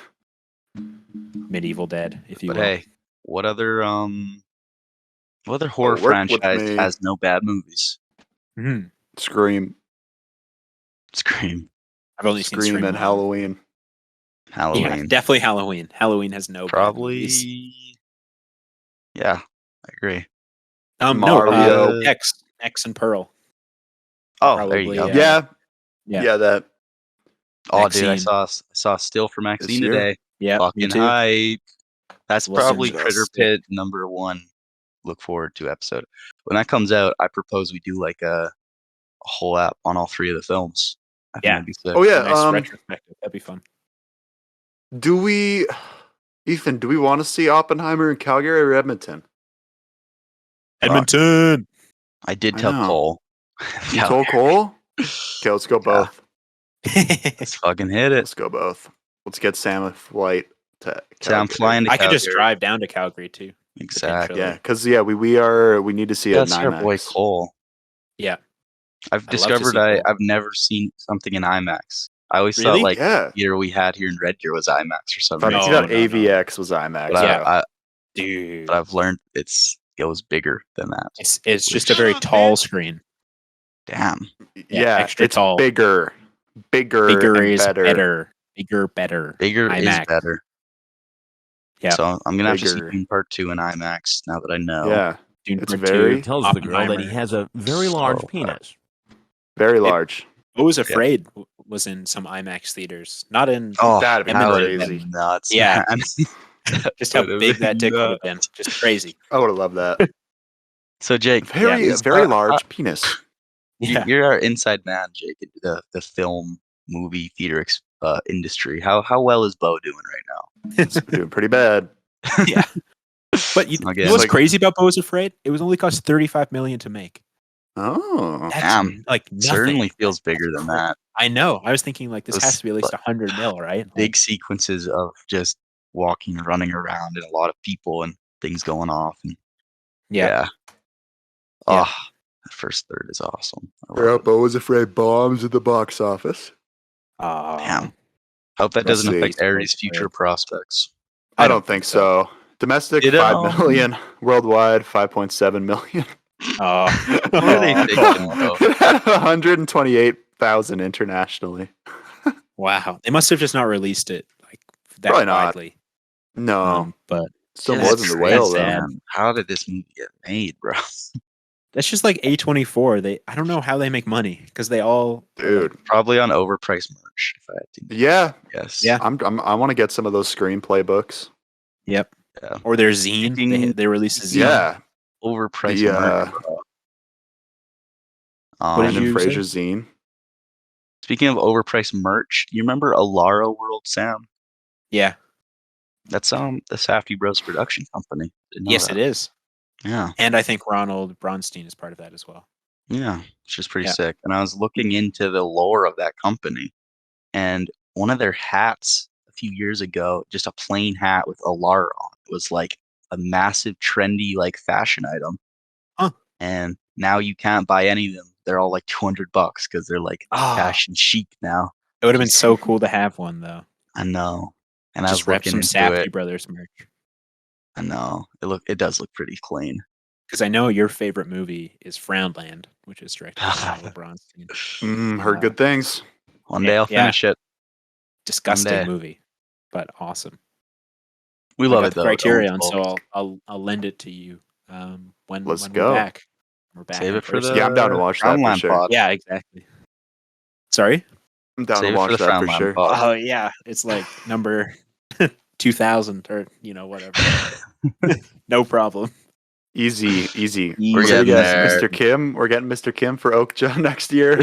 Medieval Dead, if you But will. hey, what other horror work with franchise me. has no bad movies? Mhm. Scream. Scream, I've only seen Scream Scream and 1. Halloween. Halloween, Yeah, definitely Halloween. Halloween has no bad movies. probably. Yeah, I agree. Mario. X and Pearl. Oh, there Probably, you go. yeah. Yeah. Yeah. That. Oh, dude, I Maxine. saw a still for Maxine year? today. Yeah, me Fucking too. hype. That's Wasn't probably just Critterpit #1. Look forward to episode. When that comes out, I propose we do like a whole app on all 3 of the films. I think Yeah. that'd be sick. Oh yeah. Nice retrospective. That'd be fun. Do we, Ethan? Do we want to see Oppenheimer in Calgary or Edmonton? Edmonton. I did I tell know. Cole. You Yeah, told Cole? Okay, let's go both. let's fucking hit it. Let's go both. Let's get Sam a flight to Sam Calgary. flying to I could just Calgary. drive down to Calgary too. Exactly. Yeah, because we need to see it Yeah, in that's our boy IMAX. Cole. Yeah. I've I'd love to discovered see Cole. I've never seen something in IMAX. I always Really? thought like Yeah. the theater we had here in Red Deer was IMAX or I something. thought No, AVX was IMAX. But yeah. Dude. I've learned it goes bigger than that. It's just a very tall screen. Damn. Yeah, extra it's tall. bigger Bigger and is better. better. Bigger. Bigger is IMAX. better. Yeah. So I'm gonna have to see Bigger. Dune Part 2 in IMAX now that I know. Yeah, Dune it's Part very, 2, Tells the girl that he Oppenheimer. has a very large So, penis. very large. I was afraid was in some IMAX theaters. Not in Oh, That'd be that would have crazy. been nuts. Yeah. Man. just how Would've big that been dick would have been. nuts. Just crazy. I would have loved that. So Jake, Very, is, very large penis. Yeah. you're our inside man, Jake, into the film movie theater industry. How well is Bo doing right now? It's doing pretty bad. Yeah. But you Again, know what's like- crazy about Bo is Afraid? It was only cost $35 million to make. Oh, That's Damn. like nothing. certainly feels Like, bigger than that. I know. I was thinking like this Those, has to be at least like, 100 mil, right? Big sequences of just walking and running around and a lot of people and things going off. And Yeah. Oh, that first third is awesome. I love it. Bo was afraid bombs at the box office. Damn. Hope that Let's doesn't see. affect Aries' future prospects. I don't think so. Domestic, You 5 million. Worldwide, 5.7 million. Oh. What are they thinking, bro? It had 128,000 internationally. Wow. They must have just not released it like that Probably not. widely. No, But still That's more than the crazy, whale, though. man. How did this movie get made, bro? that's just like A24. I don't know how they make money because they all Dude. Probably on overpriced merch, if I had to Yeah, guess. Yeah. I want to get some of those screenplay books. Yep. Yeah. Or their zine. Speaking- They released a zine. Yeah, Overpriced the merch, bro. What did Brendan you say? Fraser zine. Speaking of overpriced merch, do you remember Alaro World, Sam? Yeah. That's the Safety Bros production company. Didn't know Yes, that. it is. Yeah. And I think Ronald Bronstein is part of that as well. Yeah, which is pretty Yeah. sick. And I was looking into the lore of that company, and one of their hats a few years ago, just a plain hat with a Lar on, was like a massive trendy like fashion item. Huh. And now you can't buy any of them. They're all like $200 because they're like Ah. fashion chic now. It would have been so cool to have one though. I know. And I Just was rep looking some into Safety it. Brothers merch. I know. It does look pretty clean. Because I know your favorite movie is Frownland, which is directed by Ronald Bronstein. Heard good things. One day I'll Yeah. finish it. Disgusting Someday. movie, but awesome. We I love got it the though. Criterion, Don't so I'll lend it to you when Let's when go. we're back. We're back. Save in it for person. the Yeah, I'm down to watch that for Frownland sure. pod. Yeah, exactly. Sorry. I'm down Save to it watch for the that for Frownland sure. pod. Oh yeah, it's like number 2000 or whatever. No problem. Easy. We're We're gonna getting get there. Mr. Kim. We're getting Mr. Kim for Oakja next year.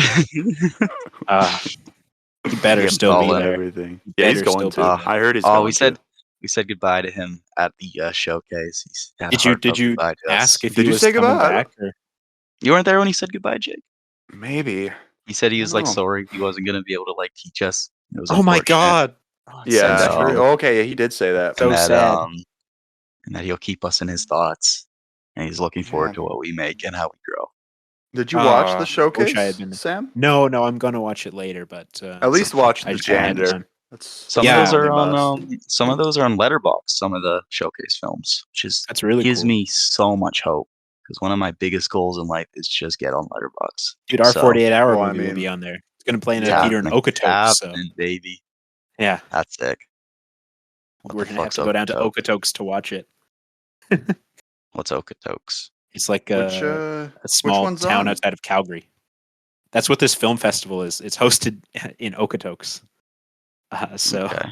He better Yeah, still be Ballin'. there. Everything. He Yeah, he's better going still to. be I heard he's Oh, going we said to. we said goodbye to him at the showcase. He's had a Did you heartfelt goodbye to us. ask if Did he you was say coming goodbye? back? Or? You weren't there when he said goodbye, Jake? Maybe. He said he I was don't like know. sorry he wasn't gonna be able to like teach us. It was Oh my unfortunate. god. Oh, it's Yeah. so So- true. Okay. Yeah, he did say that. So and that, sad. And that he'll keep us in his thoughts. And he's looking forward Yeah. to what we make and how we grow. Did you watch I the wish showcase, I had been there. Sam? No, I'm gonna watch it later, but At least watch I the just haven't had janitor. time. That's Some Yeah. of those are on must. some of those are on Letterbox, some of the showcase films, which is That's really gives cool. me so much hope. Because one of my biggest goals in life is just get on Letterbox. Dude, our So, 48-hour well, I movie will be mean, on there. It's gonna play in yeah. a theater in Okotoks. So happening, baby. yeah, That's sick. What we're the gonna have fuck's to go down to Okotoks? Okotoks to watch it. What's Okotoks? It's like Which a small one's town on? outside of Calgary. That's what this film festival is. It's hosted in Okotoks. So Okay.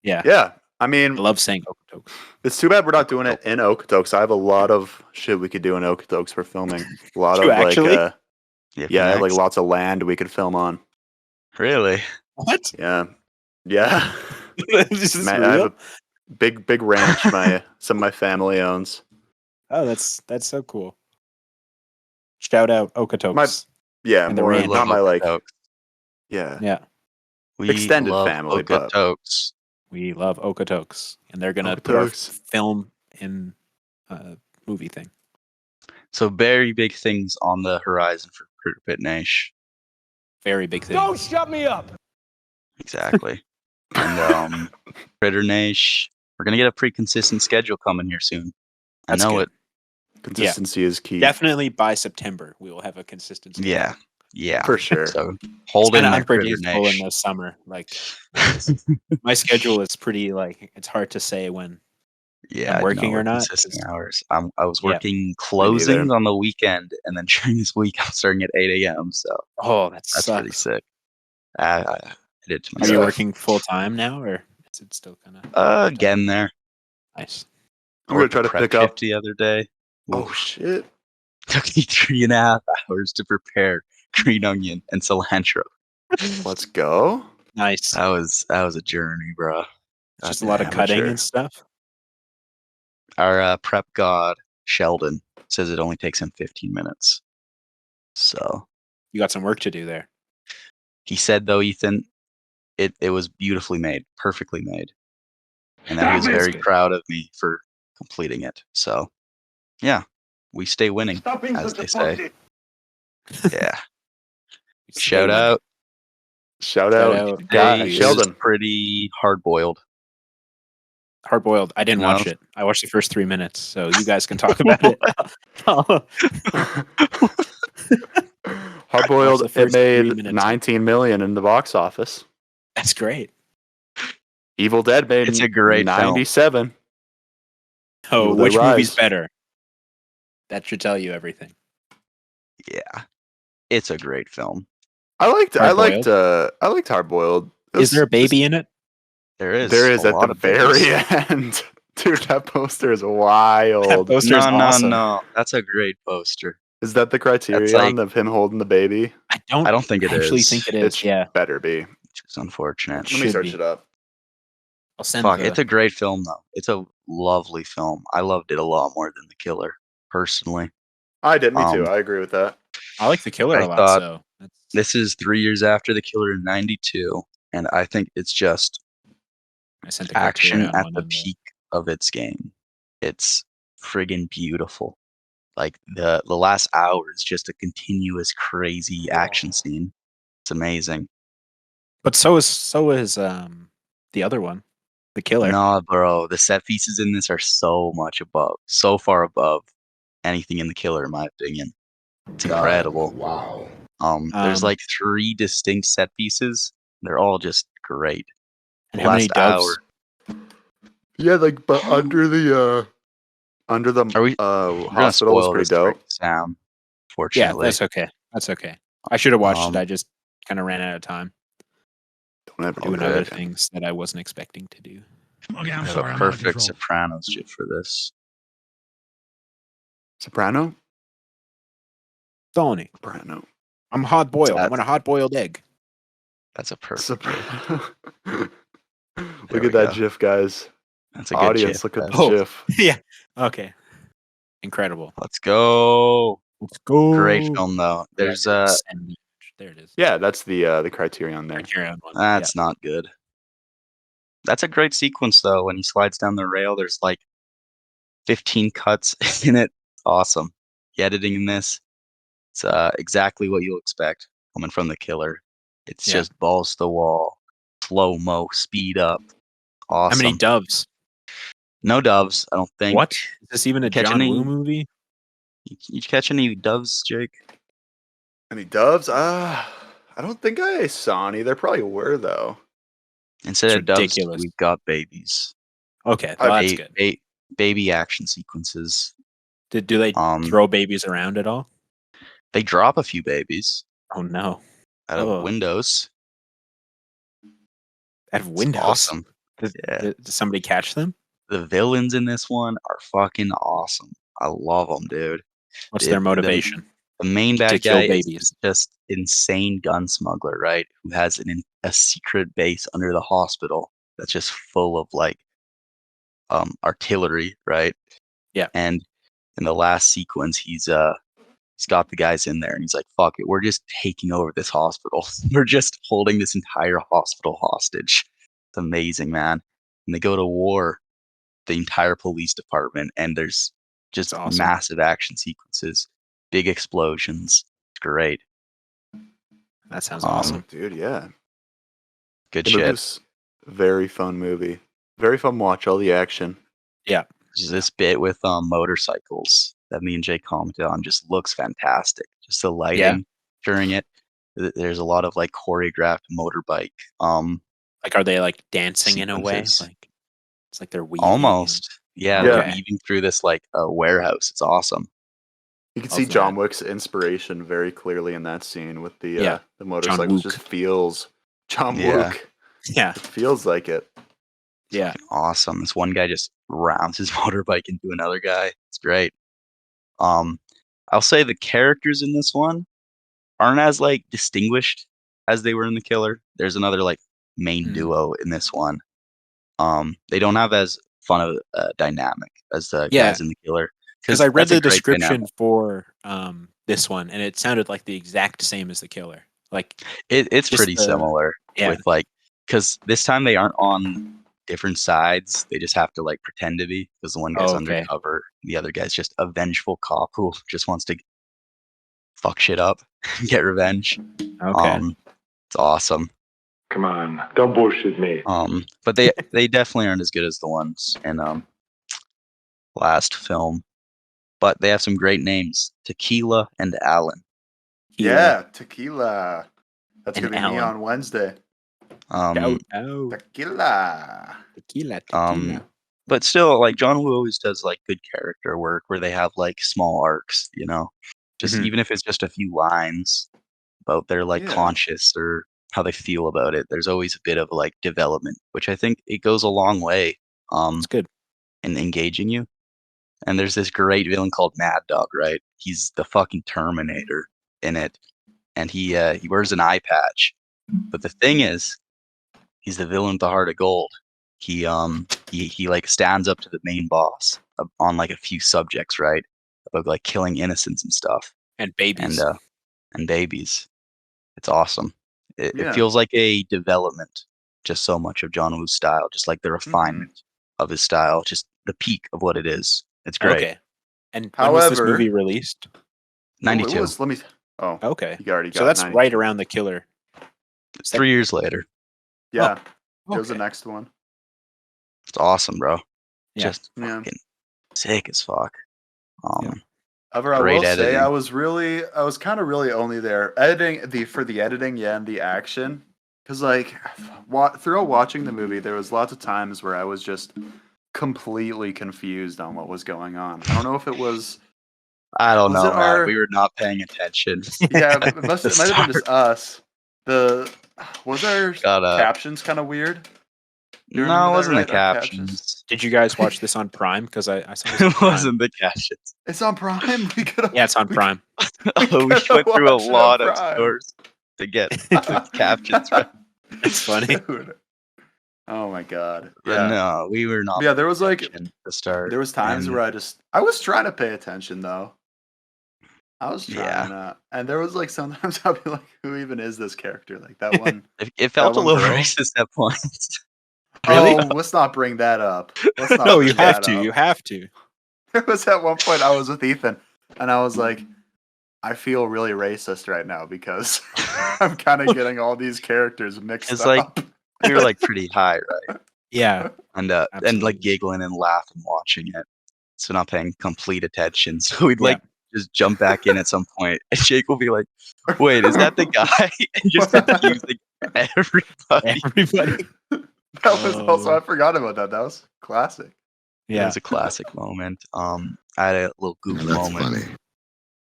yeah, Yeah. I I mean, love saying Okotoks. it's too bad we're not doing it in Okotoks. I have a lot of shit we could do in Okotoks for filming. A lot You of actually? like, You have yeah, I have, like connects? lots of land we could film on. Really? What? Yeah. Yeah. Is this I real? have a big ranch some of my family owns. Oh, that's so cool. Shout out Okotoks. Yeah, And the more ranch. not my like Okotoks. yeah. Yeah, We Extended love family, but- Okotoks. we love Okotoks, and they're gonna put our Okotoks. film in a movie thing. So very big things on the horizon for Critterpit Nash. Very big thing. Don't shut me up. Exactly. And Critter Nash, we're gonna get a pretty consistent schedule coming here soon. That's I know good. it. Consistency is key. Definitely by September we will have a consistent schedule. Yeah. Yeah, For sure. So It's hold kind in of there, Critter unpredictable in Nation. the summer. Like my schedule is pretty like it's hard to say when Yeah, I'm I working know or we're not. consistent 'Cause- hours. I was Yeah. working neither. closings on the weekend, and then during this week, I'm starting at 8 a.m. So Oh, that that's pretty sucks. sick. I did it to Are myself. you working full time now, or is it still kind of Getting there. nice? I'm gonna Worked try a to prep pick up. shift the other day. Oh Oof. shit! Took me 3.5 hours to prepare green onion and cilantro. Let's go. Nice. That was a journey, bro. It's just a lot of cutting amateur. and stuff. Our prep god Sheldon says it only takes him 15 minutes. So You got some work to do there. he said, though, Ethan, it was beautifully made, perfectly made, and that he was very proud of me for completing it. So yeah, we stay winning, as they say. Yeah. Shout out. Shout Shout out, out. guy Today Sheldon. is pretty hard boiled. Hard boiled. I didn't No. watch it. I watched the first 3 minutes, so you guys can talk about it. Hard boiled. the It first 3 made minutes. 19 million in the box office. That's great. Evil Dead made It's a great film. 97. Oh, Evil Dead which movie's Rise. better? That should tell you everything. Yeah, it's a great film. I liked Hard-boiled? Hard Boiled. Is there a baby in it? There is. There is a at lot the of babies. very end. Dude, that poster is wild. That poster's awesome. No. That's a great poster. Is that the criterion of him holding the baby? I don't think it actually is. think it is. It Yeah, better be. Which is unfortunate. Let me should search be. it up. I'll send Fuck, the- it's a great film though. It's a lovely film. I loved it a lot more than The Killer, personally. I did. Me too. I agree with that. I like the killer I a lot. thought So that's, This is 3 years after The Killer in '92, and I think it's just I sent the action Criterion at one the in there. peak of its game. It's friggin' beautiful. Like the last hour is just a continuous crazy action scene. It's amazing. But so is the other one, the killer. Nah, bro, the set pieces in this are so far above anything in The Killer, in my opinion. It's incredible. Wow. There's like 3 distinct set pieces. They're all just great. And how many Last doves? hour. Yeah, like but under the We're gonna hospital was spoil pretty this for dope. Sam, Yeah, fortunately. that's okay. That's okay. I should have watched it. Um, I just kind of ran out of time Don't ever do doing that other again. things that I wasn't expecting to do. Okay, I'm I have sorry. a I'm out of perfect control. Sopranos gif for this. Soprano? Tony, Soprano. I'm hard boiled. I That- want a hard boiled egg. That's a perfect. Soprano. There Look we at that go. GIF, guys. That's a good Audience, gif. look at the Oh. GIF. Yeah. Okay. Incredible. Let's go. Let's go. Great film though. There's there it is. Yeah, that's the criterion there. Criterion one. that's not good. That's a great sequence though. When he slides down the rail, there's like 15 cuts in it. Awesome. The editing in this, it's exactly what you'll expect coming from The Killer. It's Yeah. just balls to the wall, slow mo, speed up. Awesome. How many doves? No doves, I don't think. What? Is this even a Catch John any- Woo movie? You catch any doves, Jake? Any doves? I don't think I saw any. There probably were though. Instead It's of doves, ridiculous. we've got babies. Okay, well, that's good. Baby action sequences. Do they throw babies around at all? They drop a few babies Oh no! out of windows. Out of It's windows. awesome. Yeah. Did somebody catch them? The villains in this one are fucking awesome. I love them, dude. What's their motivation? The main To bad kill guy babies. is just insane gun smuggler, right? Who has a secret base under the hospital that's just full of like artillery, right? Yeah. And in the last sequence, he's got the guys in there, and he's like, "Fuck it, we're just taking over this hospital. We're just holding this entire hospital hostage." It's amazing, man. And they go to war, the entire police department, and there's just That's awesome. massive action sequences, big explosions. It's great. That sounds awesome. Dude, yeah. Good The shit. movie's very fun movie. Very fun watch, all the action. Just this bit with motorcycles that me and Jay commented on just looks fantastic. Just the lighting during it. There's a lot of like choreographed motorbike. Like, are they like dancing in a way? Sequences. Like, it's like they're weaving. Almost. Yeah, Yeah. they're weaving through this like a warehouse. It's awesome. You can Love see John that. Wick's inspiration very clearly in that scene with the motorcycles. Wook. Just feels John Yeah. Wick. Yeah, It feels like it. yeah. Awesome. This one guy just rounds his motorbike into another guy. It's great. I'll say the characters in this one aren't as like distinguished as they were in The Killer. There's another like main duo in this one. They don't have as fun of a dynamic as the guys in The Killer. Because I read that's a the great description dynamic. for this one, and it sounded like the exact same as The Killer. Like, It's just pretty the- similar yeah. with like, because this time they aren't on different sides. They just have to like pretend to be, because the one guy's Oh, okay. undercover, the other guy's just a vengeful cop who just wants to fuck shit up, get revenge. Okay. It's awesome. Come on, don't bullshit me. But they definitely aren't as good as the ones in last film. But they have some great names: Tequila and Alan. Yeah, tequila. That's And gonna be me Alan. on Wednesday. Out. Tequila. Tequila. But still, like John Woo always does like good character work where they have like small arcs, you know, just Mhm. even if it's just a few lines about their like Yeah. conscious or how they feel about it. There's always a bit of like development, which I think it goes a long way It's good. in engaging you. And there's this great villain called Mad Dog, right? He's the fucking Terminator in it, and he wears an eye patch. But the thing is, he's the villain with the heart of gold. He like stands up to the main boss on like a few subjects, right? About like killing innocents and stuff, And babies. and babies. It's awesome. It Yeah. feels like a development, just so much of John Woo's style, just like the refinement of his style, just the peak of what it is. It's great. Okay. And when was this However- movie released? 92. It was, let me. Oh, Okay. you already got. So that's 92. right around The Killer. 3 years later. Yeah, it was the Okay. next one. It's awesome, bro. Yeah. Just Yeah. fucking sick as fuck. However, I Great will say editing. I was kind of really only there for the editing, and the action, because like throughout watching the movie, there was lots of times where I was just completely confused on what was going on. I don't know if it was. I don't Was know, it man. our- We were not paying attention. Yeah, it The might have been just us. Was our Got captions kind of weird? You no, remember it that, wasn't right? the Our captions. Did you guys watch this on Prime? Because I saw this on It Prime. wasn't the captions. It's on Prime. We could. Yeah, it's on Prime. Oh, we gotta went through a watch it on lot of Prime. stores to get the captions right. It's funny. Dude. Oh my god. But Yeah. no, we were not. Yeah, there was like paying attention at the start. there was times and where I was trying to pay attention though. I was trying Yeah. to, and there was like sometimes I'd be like, who even is this character? Like that one. it felt a one little girl? racist at points. Really? Oh, let's not bring that up. Let's not No, bring you have that to. up. You have to. There was at one point I was with Ethan, and I was like, I feel really racist right now because I'm kind of getting all these characters mixed It's up. like- we were like pretty high, right? Yeah. And Absolutely. like giggling and laughing watching it, so not paying complete attention. So we'd like just jump back in at some point, and Jake will be like, "Wait, is that the guy?" And just confusing everybody. Everybody. That was also Oh. I forgot about that. That was classic. It Yeah. was a classic moment. I had a little goofy That's moment funny.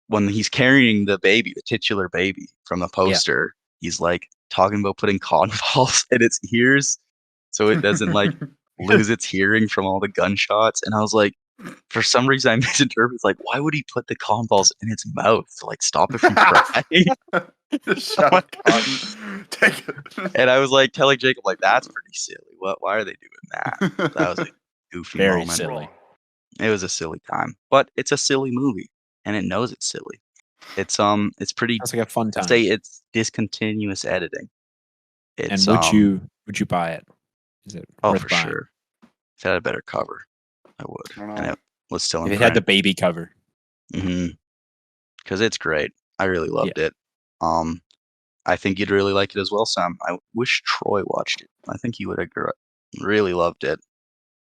when he's carrying the baby, the titular baby from the poster. He's like talking about putting cotton balls in its ears so it doesn't like lose its hearing from all the gunshots. And I was like, for some reason I misinterpreted. It's like, why would he put the cotton balls in its mouth to like stop it from crying? Just shout cotton. Take it. And I was like telling Jacob, like, that's pretty silly. Why are they doing that? That was a goofy Very moment. silly. It was a silly time, but it's a silly movie, and it knows it's silly. It's pretty. That's like a fun time. Say it's discontinuous editing. And It's would you buy it? Is it oh worth for buying? sure. If it had a better cover, I would. I don't And know. it was still in If it had the baby cover. because it's great. I really loved it. I think you'd really like it as well, Sam. I wish Troy watched it. I think he would have really loved it.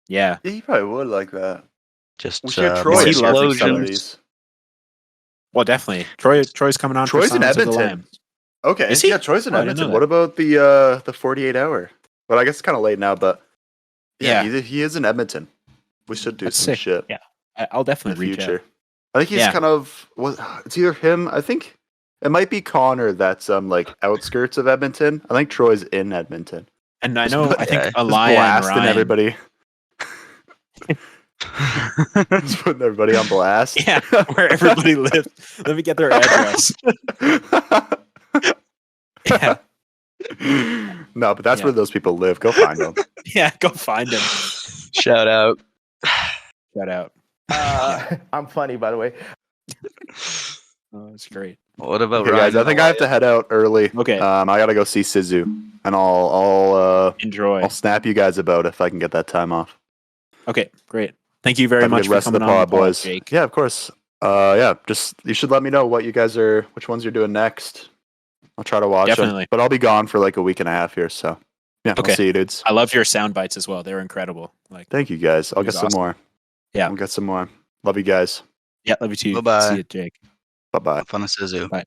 Yeah. Yeah, you probably would like that. Just We should get Troy Troy he in loves for these some of colors. these. Well, definitely. Troy's coming on Troy's for in Silence of the Edmonton. Lambs. Okay, Is he? yeah, Troy's in Oh, I didn't know Edmonton. that. What about the 48 hour? Well, I guess it's kind of late now, but yeah, he is in Edmonton. We should do That's some sick. shit Yeah, I'll in the definitely reach future. out. I think he's Yeah. kind of it's either him. I think it might be Connor that's like outskirts of Edmonton. I think Troy's in Edmonton. And I Just know, put- I think Yeah. Just Alaya and blasting Ryan. everybody. Just putting everybody on blast. Yeah, where everybody lives. Let me get their address. Yeah, No, but that's Yeah. where those people live. Go find them. yeah. Go find them. Shout out. Shout out. I'm funny, by the way. Oh, it's great. What about Okay, Ryan? guys, I think I have to head out early. Okay. I gotta go see Sizu, and I'll Enjoy. snap you guys about if I can get that time off. Okay, great. Thank you very Have a much good for rest of coming the on the pod, pod, boys. Jake. Yeah, of course. Yeah, just you should let me know which ones you're doing next. I'll try to watch Definitely. them, but I'll be gone for like a week and a half here. So yeah, Okay. I'll see you, dudes. I love your sound bites as well. They're incredible. Like, Thank you, guys. I'll It get was some awesome. more. Yeah. I'll get some more. Love you guys. yeah, love you too. Bye-bye. See you, Jake. Bye bye. Have fun at Sizu. Bye.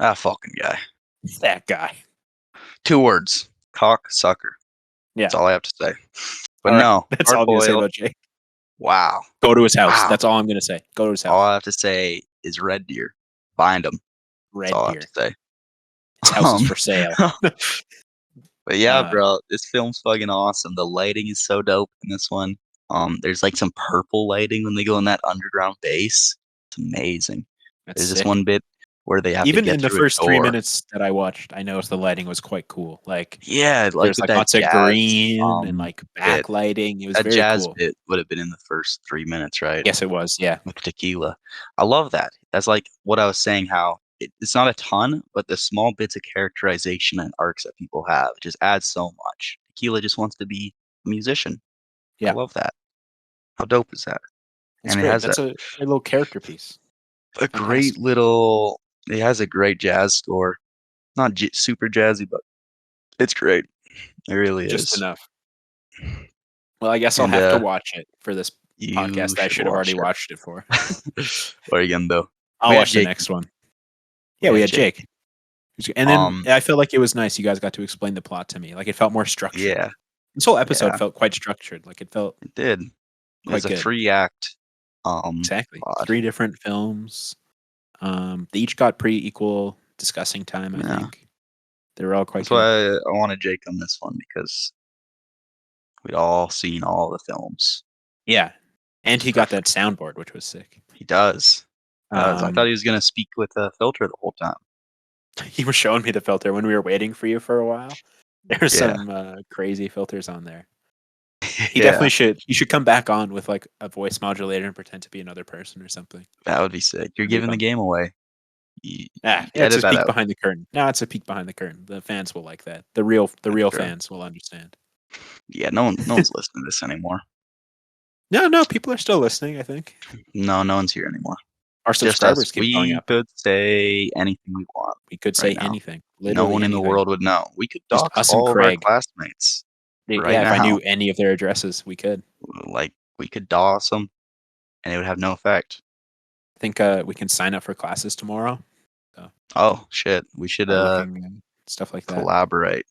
Ah, fucking guy. That guy. 2 words. Cock sucker. Yeah. That's all I have to say. But All right. no. That's all I'm gonna say hard-boiled. about Jake. Wow. Go to his house. Wow. That's all I'm gonna say. Go to his All house. I have to say is red deer. Bind them. Red That's all I deer. have to say. His house is for sale. But yeah, Uh, bro, this film's fucking awesome. The lighting is so dope in this one. There's like some purple lighting when they go in that underground base. It's amazing. That's There's this sick. one bit where they have Even to get in the through first a 3 door. minutes that I watched, I noticed the lighting was quite cool. Like Yeah, like there's with like that lots of jazz, green and um, like bit. backlighting. It was That very jazz cool. bit would have been in the first 3 minutes, right? Yes, it was. Yeah. With tequila. I love that. That's like what I was saying, how it's not a ton, but the small bits of characterization and arcs that people have just adds so much. Tequila just wants to be a musician. Yeah. I love that. How dope is that? It's And it great. has That's a little character piece. a great little. It has a great jazz score. Not super jazzy, but it's great. It really Just is. enough. Well, I guess I'll And, have to watch it for this You podcast. I should have already watched it for. What are you gonna do? I'll We had watch the Jake. next one. Yeah, we had Jake. And then I felt like it was nice. You guys got to explain the plot to me. Like it felt more structured. Yeah, This whole episode Yeah. felt quite structured. Like it felt it did. It's a good. 3-act. exactly plot. 3 different films. They each got pretty equal discussing time. I Yeah. think they were all quite That's good. why I wanted Jake on this one, because we'd all seen all the films. Yeah, and he got that soundboard, which was sick. He does. I thought he was gonna speak with a filter the whole time. He was showing me the filter when we were waiting for you for a while. There's Yeah. some crazy filters on there. He Yeah, definitely should. He should come back on with like a voice modulator and pretend to be another person or something. that would be sick. You're That'd be giving the fun. game away. You Yeah, it's edit a that peek out. behind the curtain. No, it's a peek behind the curtain. The fans will like that. The real Sure. fans will understand. Yeah, no one's listening to this anymore. No, people are still listening. I think No one's here anymore. our Just subscribers us. keep going We up. could say anything we want. We could say right now. anything. No Literally one in the anything. world would know. We could Just dox us and all of our Craig. classmates. right Yeah, if I now. knew any of their addresses, we could. Like, we could DOS them, and it would have no effect. I think we can sign up for classes tomorrow. Oh shit, we should Looking and stuff like that. collaborate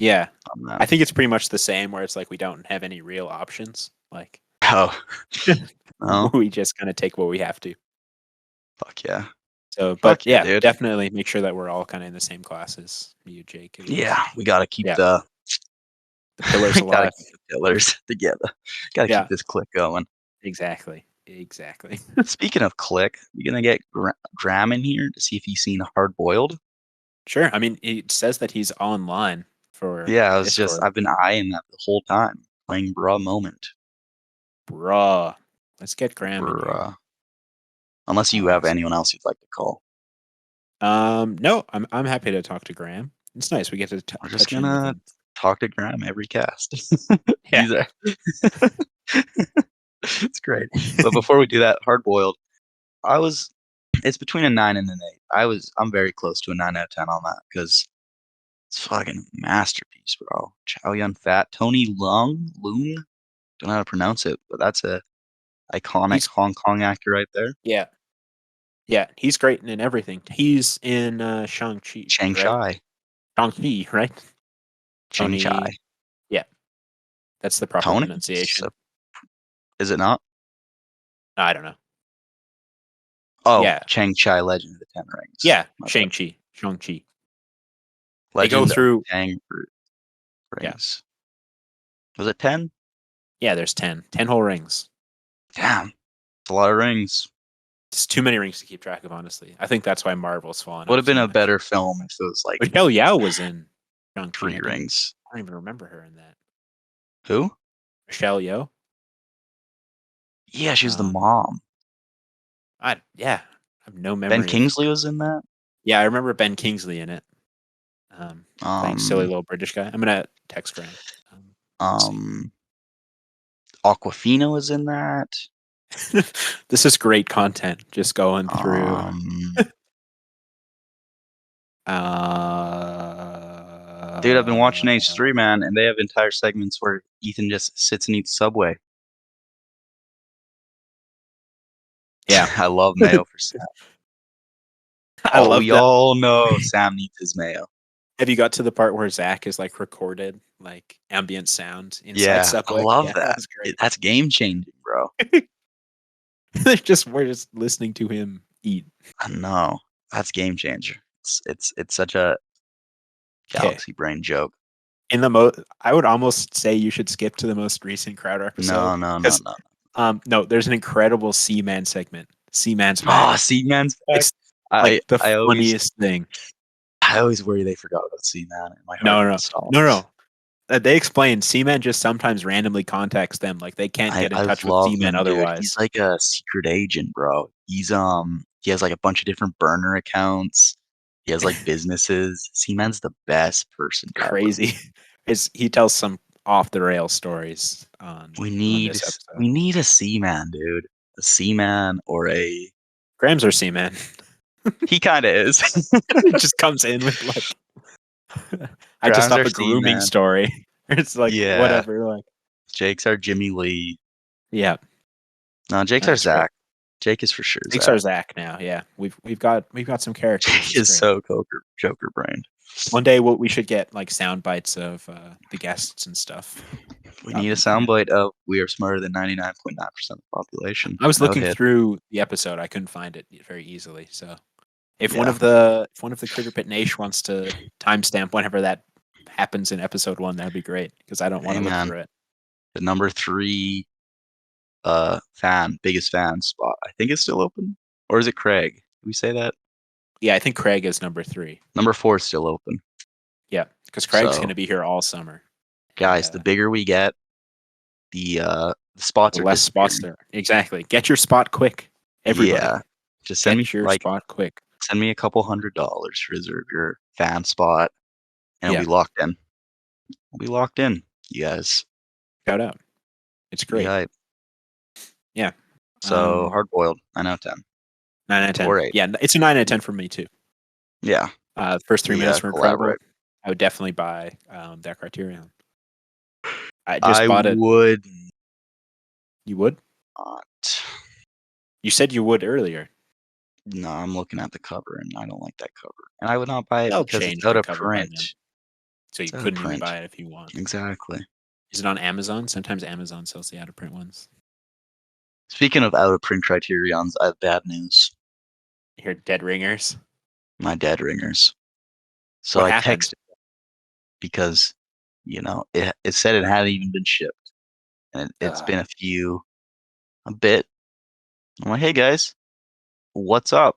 Yeah, on that. I think it's pretty much the same. Where it's like we don't have any real options. Like Oh, no, we just kind of take what we have to. fuck yeah. So, Fuck but yeah, yeah, dude. definitely make sure that we're all kind of in the same classes. You, Jake. at least. Yeah, we gotta keep Yeah. the The pillars gotta alive. keep the pillars together. Gotta Yeah. keep this click going. Exactly. Speaking of click, you gonna get Graham in here to see if he's seen Hard Boiled? Sure. I mean, it says that he's online for. Yeah, Discord. I've been eyeing that the whole time, playing Bra Moment. Bruh. Let's get Graham in here. Bruh. Unless you have anyone else you'd like to call. No, I'm happy to talk to Graham. It's nice. We get to We're just touch in with gonna him. talk to Graham every cast. Yeah. It's great. But before we do that, Hard Boiled, it's between a 9 and an 8. I'm very close to a 9 out of 10 on that, because it's fucking masterpiece, bro. Chow Yun Fat, Tony Leung, don't know how to pronounce it, but that's a iconic He's- Hong Kong actor right there. Yeah. Yeah, he's great in everything. He's in Shang-Chi. Right? Shang-Chi. Shang-Chi, right? Tony. Shang-Chi. Yeah, that's the proper Tony? pronunciation. Is it not? I don't know. Oh, Yeah. Shang-Chi, Legend of the Ten Rings. Yeah, My bad. Shang-Chi. Shang-Chi. They Legend go through. of Ten Rings. Was it 10? Yeah, there's 10. 10 whole rings. Damn. It's a lot of rings. It's too many rings to keep track of, honestly. I think that's why Marvel's fallen Would off have been so a much. better film if it was like Michelle Yeoh was in Shang-Chi. 3 rings. I don't even remember her in that. Who? Michelle Yeoh? Yeah, she was the mom. I have no memory. Ben Kingsley was in that? Yeah, I remember Ben Kingsley in it. Playing silly little British guy. I'm gonna text Graham. Aquafina was in that. This is great content. Just going through. Dude, I've been watching H3, man, and they have entire segments where Ethan just sits and eats Subway. Yeah, I love mayo for Sam. We all know Sam needs his mayo. Have you got to the part where Zach is like recorded, like ambient sound inside Subway? I love that. That's great. That's game changing, bro. we're just listening to him eat. I know. That's game changer. It's such a galaxy brain joke. In I would almost say you should skip to the most recent Crowder episode. No. There's an incredible Seaman segment. Seaman's back. Oh, Seaman's back. It's like the funniest thing. I always worry they forgot about Seaman. No. They explain Seaman just sometimes randomly contacts them. Like they can't get in touch with Seaman otherwise. He's like a secret agent, bro. He's he has like a bunch of different burner accounts. He has like businesses. Seaman's the best person. Crazy. He tells some off the rail stories on this episode. We need a Seaman, dude. A Seaman or a Graham's our Seaman. He kind of is. He just comes in with like I just stop a grooming story. It's like whatever. Like Jake's our Jimmy Lee. Yeah. No, Jake's our Zach. Jake is for sure. Jake's our Zach now. Yeah, we've got some characters. Jake is so Joker brained. One day we should get like sound bites of the guests and stuff. We need a soundbite of "We are smarter than 99.9% of the population." I was looking through the episode. I couldn't find it very easily. So if one of the Critterpit Nation wants to timestamp whenever that happens in episode 1, that'd be great because I don't want to look through it. The number 3 biggest fan spot, I think it's still open, or is it Craig? Did we say that? Yeah, I think Craig is number 3. Number 4 is still open. Yeah, because Craig's going to be here all summer. Guys, the bigger we get, the spots the are less spots there. Exactly. Get your spot quick. Everybody. Yeah. Just send me your spot quick. Send me a couple $100 to reserve your fan spot, and it'll be locked in. We'll be locked in, you guys. Shout out. It's great. Yeah. So hard boiled. 9 out of 10. 9 out of 10. Or 8. Yeah, it's a 9 out of 10 for me too. Yeah. The first 3 minutes were incredible. I would definitely buy that Criterion. I just bought it. Would. You would? Not. You said you would earlier. No, I'm looking at the cover and I don't like that cover. And I would not buy it They'll because change it's out of cover print. So you couldn't even buy it if you want. Exactly. Is it on Amazon? Sometimes Amazon sells the out of print ones. Speaking of out of print Criterions, I have bad news. Your dead ringers? My dead ringers. So I texted because, it said it hadn't even been shipped. And it's been a bit. I'm like, hey guys, what's up?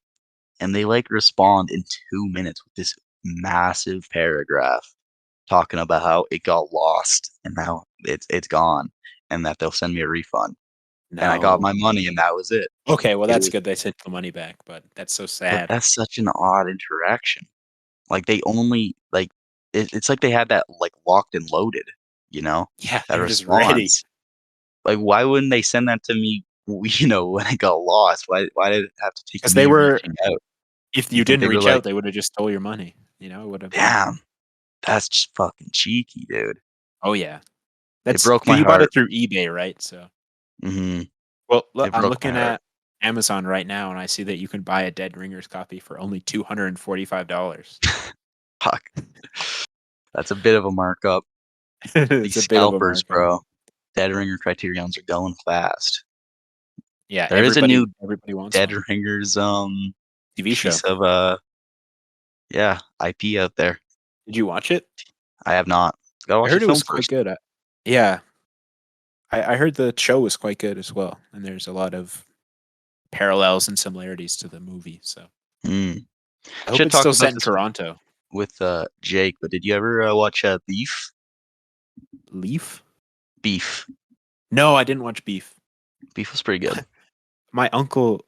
And they respond in 2 minutes with this massive paragraph talking about how it got lost and now it's gone and that they'll send me a refund. No. And I got my money and that was it. Okay, well that's good. They sent the money back, but that's so sad. But that's such an odd interaction. Like they only it's like they had that locked and loaded, Yeah, that response. Just ready. Like why wouldn't they send that to me? When it got lost, why did it have to take? Because they were out? If you didn't reach out, they would have just stole your money. It would have. Damn, that's just fucking cheeky, dude. Oh yeah, it broke my heart. You bought it through eBay, right? So. Mm-hmm. Well, look, I'm looking at Amazon right now, and I see that you can buy a Dead Ringers copy for only $245. Fuck. That's a bit of a markup. It's These a bit of a scalpers, markup. bro. Dead Ringer Criterions are going fast. Yeah, There is a new everybody wants Dead one. Ringers TV show. piece of IP out there. Did you watch it? I have not. Gotta I watch heard the it film was quite first. good. Yeah, I heard the show was quite good as well, and there's a lot of parallels and similarities to the movie. So Mm. I hope Should it's talk still about set in this Toronto. with Jake, but did you ever watch Beef? Leaf? Beef. No, I didn't watch Beef. Beef was pretty good. My uncle,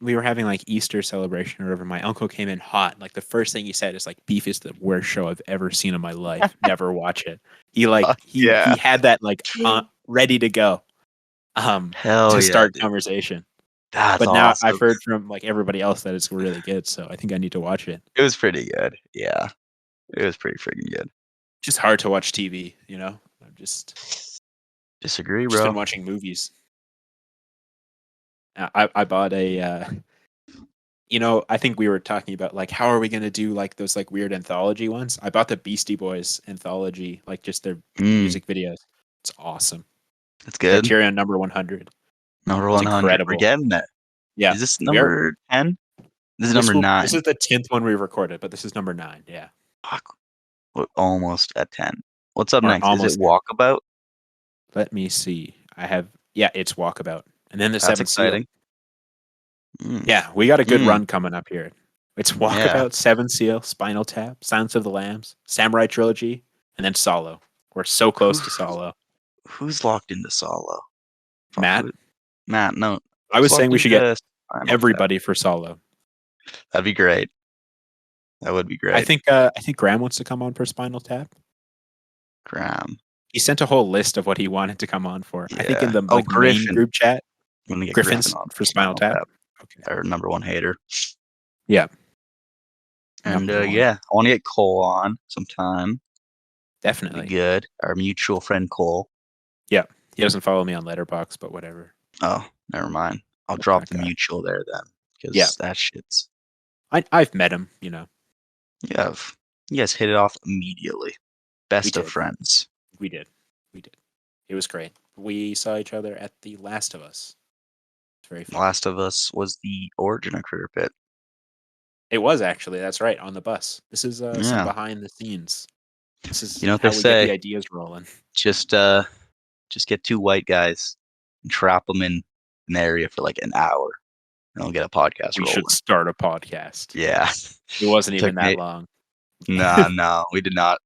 we were having like Easter celebration or whatever. My uncle came in hot. Like the first thing he said is like, "Beef is the worst show I've ever seen in my life. Never watch it." He yeah. had that like ready to go, Hell to yeah, start dude. conversation. That's But now awesome. I've heard from like everybody else that it's really good. So I think I need to watch it. It was pretty good. Yeah. It was pretty freaking good. Just hard to watch TV, you know. I've just Disagree, been bro. watching movies. I bought a. I think we were talking about like how are we gonna do like those like weird anthology ones. I bought the Beastie Boys anthology, like just their music videos. It's awesome. That's good. Criterion number 100. Number It's 100. We're incredible. getting it. Yeah. Is this number 10? This is number 9. This is the 10th one we recorded, but this is number 9. Yeah. Fuck. We're almost at 10. What's up We're next? Is almost it Walkabout? Let me see. It's Walkabout. And then the That's Seventh Seal. exciting. Yeah, we got a good run coming up here. It's Walkabout, Yeah. Seventh Seal, Spinal Tap, Silence of the Lambs, Samurai Trilogy, and then Solo. We're so close to Solo. Who's locked into Solo? Fuck, Matt? Matt, no. I was saying we should get Spinal everybody for Solo. Tap. That'd be great. That would be great. I think Graham wants to come on for Spinal Tap. Graham. He sent a whole list of what he wanted to come on for. I think in the Yeah. main Griffin. group chat. I'm gonna get Griffin's Griffin on for Spinal Tap. Okay. Our number 1 hater. Yeah. And Number 1. yeah, I want to get Cole on sometime. Definitely. Be good. Our mutual friend Cole. Yeah. He doesn't follow me on Letterboxd, but whatever. Oh, never mind. I'll Not drop that the guy. mutual there then. Because Yeah. that shit's. I've met him, you know. You guys hit it off immediately. Best We of did. friends. We did. It was great. We saw each other at The Last of Us. It's very fun. Last of Us was the origin of Critterpit. It was actually. That's right. On the bus. This is some Yeah. behind the scenes. This is You know what how they we say. get the ideas rolling. Just get 2 white guys and trap them in an area for like an hour, and they'll get a podcast We rolling. should start a podcast. Yeah. It wasn't even Took that me- long. No, we did not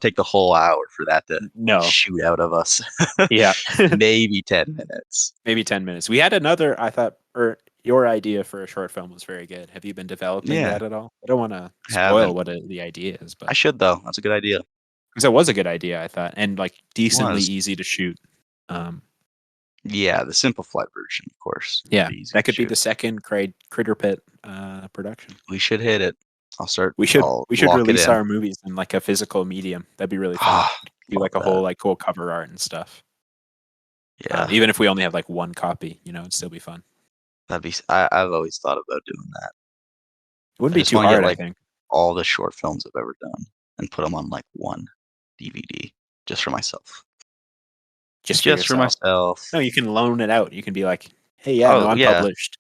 take the whole hour for that to No. shoot out of us. Yeah. Maybe 10 minutes. Maybe 10 minutes. We had another, I thought, or your idea for a short film was very good. Have you been developing that at all? I don't want to spoil Haven't. what the idea is, but I should though. That's a good idea. because it was a good idea, I thought, and like decently was. easy to shoot. Yeah, the simplified version, of course. Yeah, Pretty easy that to could be shoot. the second Critterpit production. We should hit it. I'll We should lock release it in. our movies in like a physical medium. That'd be really fun. Ah, Do like a love whole that. like cool cover art and stuff. Yeah, Even if we only have like one copy, it'd still be fun. that'd be. I've always thought about doing that. It wouldn't I be just too wanna get, hard, I like, think. All the short films I've ever done and put them on like one DVD just for myself. Just For yourself. myself. No, you can loan it out. You can be like, hey, yeah, Oh, no, I'm yeah. published.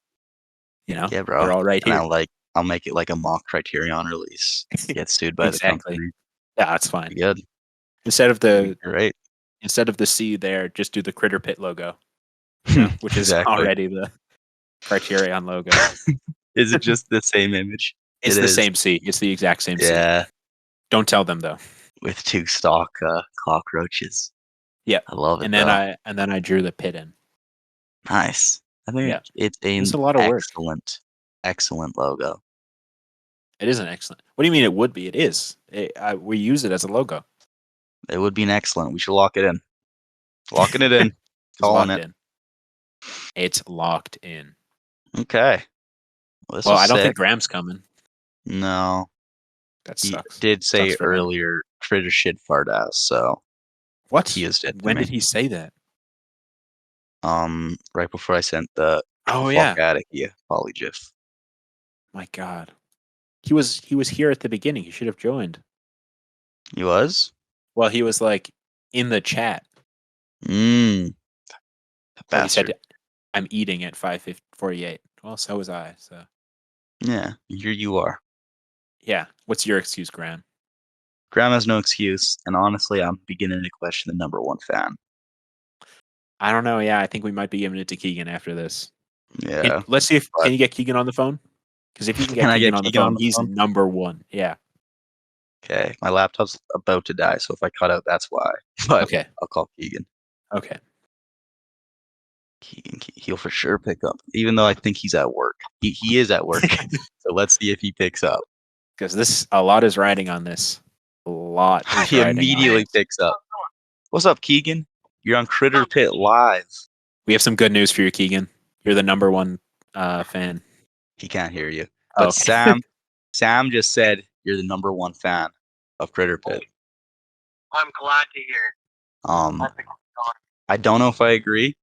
Yeah, bro. They're all right And here. I'll make it like a mock Criterion release. Get sued by the Exactly. company. Yeah, that's fine. Be good. Instead of Great. the C there, just do the Critterpit logo, which is Exactly. already the Criterion logo. Is it just the same image? It's It the is. same C. It's the exact same C. Yeah, Don't tell them though. with 2 stock cockroaches. Yeah. I love it. And though. then I drew the pit in. Nice. I think Yeah. it's It's a lot of work. excellent logo. It is an excellent. What do you mean it would be? It is. We use it as a logo. It would be an excellent. We should lock it in. Locking it in. It's Calling locked it. in. It's locked in. Okay. Well, Well, I don't think Graham's coming. No. That He sucks. did say Sucks for him. earlier, Critter shit fart ass. So What? he used it. When did he say that? Right before I sent the Oh Fuck yeah. out of here, Polyjiff. My God. He was here at the beginning. He should have joined. He was? Well, he was like in the chat. Mmm. Well, he said, Bastard. "I'm eating at 5:48." Well, so was I. So Yeah, here you are. yeah. What's your excuse, Graham? Graham has no excuse, and honestly, I'm beginning to question the number one fan. I don't know. Yeah, I think we might be giving it to Keegan after this. Yeah. Let's see if but- can you get Keegan on the phone? Because if you can get Can I Keegan get on the Keegan phone, on the he's phone? number one. Yeah. Okay, my laptop's about to die, so if I cut out, that's why. But Okay. I'll call Keegan. Okay. Keegan, he'll for sure pick up, even though I think he's at work. He is at work, so let's see if he picks up. Because a lot is riding on this. A lot is He riding on immediately this. picks up. What's up, Keegan? You're on Critterpit Live. We have some good news for you, Keegan. You're the number one fan. He can't hear you. Oh, But Sam just said you're the number one fan of Critterpit. I'm glad to hear. I don't know if I agree.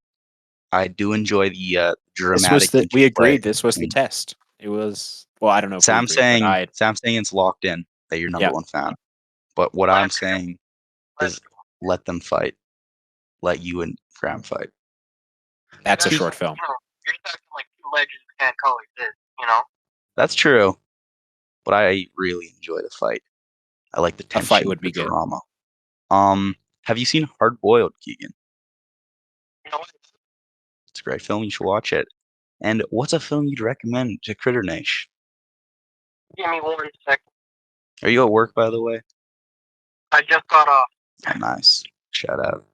I do enjoy the dramatic. We agreed. interplay This was the between- test. It was. Well, I don't know if we Sam agreed, saying but Sam saying it's locked in that you're number Yeah. one fan. But what I'm saying is let them fight. Let you and Graham fight. that's a You're short film. You're acting like two legends can't coexist, you know? That's true. But I really enjoy the fight. I like the tension, fight would be the good. drama. Have you seen Hard Boiled, Keegan? You know what? It's a great film. You should watch it. And what's a film you'd recommend to Critter Nation? Give me 1 second. Are you at work, by the way? I just got off. Oh, nice. Shout out.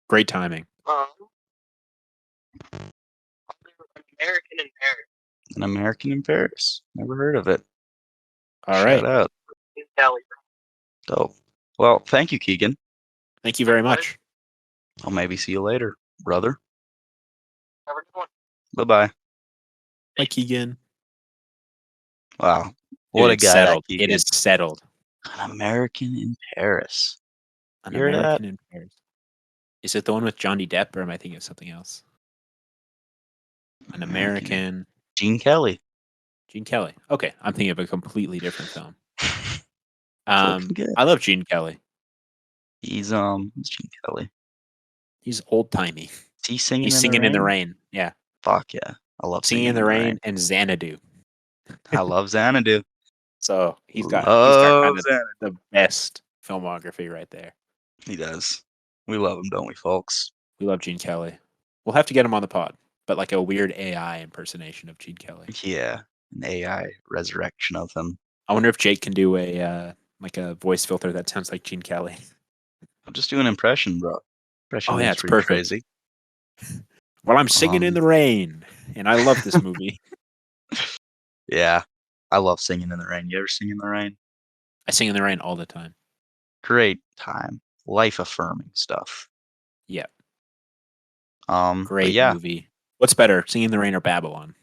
Great timing. American in Paris. An American in Paris. Never heard of it. All right. Shout out. In Delhi. Dope. Well, thank you, Keegan. Thank you very much. I'll maybe see you later, brother. Have a good one. Bye-bye. Bye, Keegan. Wow. Dude, What a it's guy settled. that Keegan. It is settled. An American in Paris. An You heard of American in Paris. Is it the one with Johnny Depp, or am I thinking of something else? An American. Gene Kelly. Gene Kelly. Okay, I'm thinking of a completely different film. Looking good. I love Gene Kelly. He's Gene Kelly. He's old timey. Is he singing? He's singing in the rain. Yeah, Fuck yeah. I love singing in the rain and Xanadu. I love Xanadu. So he's got Love kind of Xanadu. the best filmography right there. He does. We love him, don't we, folks? We love Gene Kelly. We'll have to get him on the pod, but like a weird AI impersonation of Gene Kelly. Yeah, an AI resurrection of him. I wonder if Jake can do a like a voice filter that sounds like Gene Kelly. I'll just do an impression, bro. Impression Oh, yeah, makes it's pretty perfect. crazy. Well, I'm singing in the rain, and I love this movie. Yeah, I love singing in the rain. You ever sing in the rain? I sing in the rain all the time. Great time. Life affirming stuff. Yeah, But great yeah, movie. What's better, Singing in the Rain or Babylon?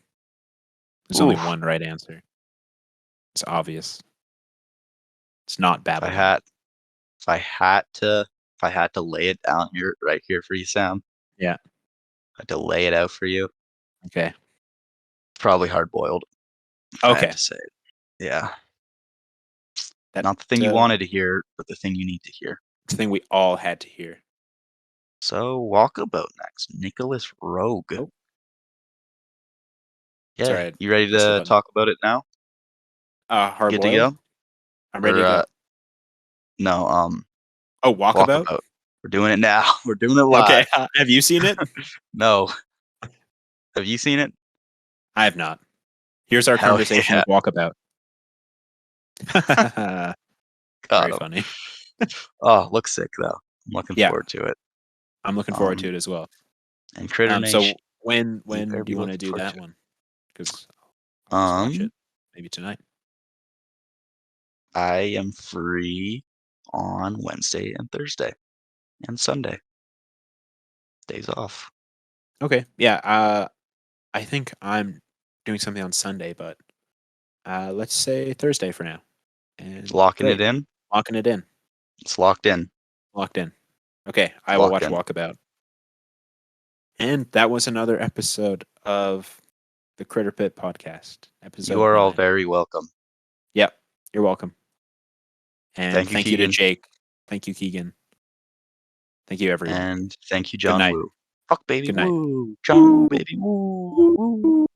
There's only Oof. one right answer. It's obvious. It's not if Babylon. I had to lay it down here right here for you, Sam. Yeah. I had to lay it out for you. Okay. Probably hard boiled. I Okay. had to say it. Yeah. That, Not the thing you wanted to hear, but the thing you need to hear. It's the thing we all had to hear. So Walkabout next. Nicholas Rogue. Oh. Yeah. Sorry, You ready pressed the to button. talk about it now? Hard Good to boiled? go? I'm ready to go. No, Oh, Walkabout? Walkabout. We're doing it now. We're doing it live. Okay. Have you seen it? No. Have you seen it? I have not. Here's our Hell conversation yeah. with Walkabout. Got Very him. funny. Oh, looks sick though. I'm looking Yeah. forward to it. I'm looking forward to it as well. And Critter So Nation. when better do be you want to looking do forward that to it. one? Because I'll watch Um, it maybe tonight. I am free on Wednesday and Thursday and Sunday. Days off. Okay. Yeah. I think I'm doing something on Sunday, but let's say Thursday for now. And Locking it great. in. Locking it in. It's locked in. Locked in. Okay. I will watch Locked in. Walkabout. And that was another episode of the Critterpit podcast. Episode You are all 9. very welcome. Yep, you're welcome. And Thank you, to Keegan. Jake. Thank you, Keegan. Thank you, everyone. And thank you, Good John night. Woo. Fuck, baby. Good night. Woo. John Woo, baby. Woo. Woo.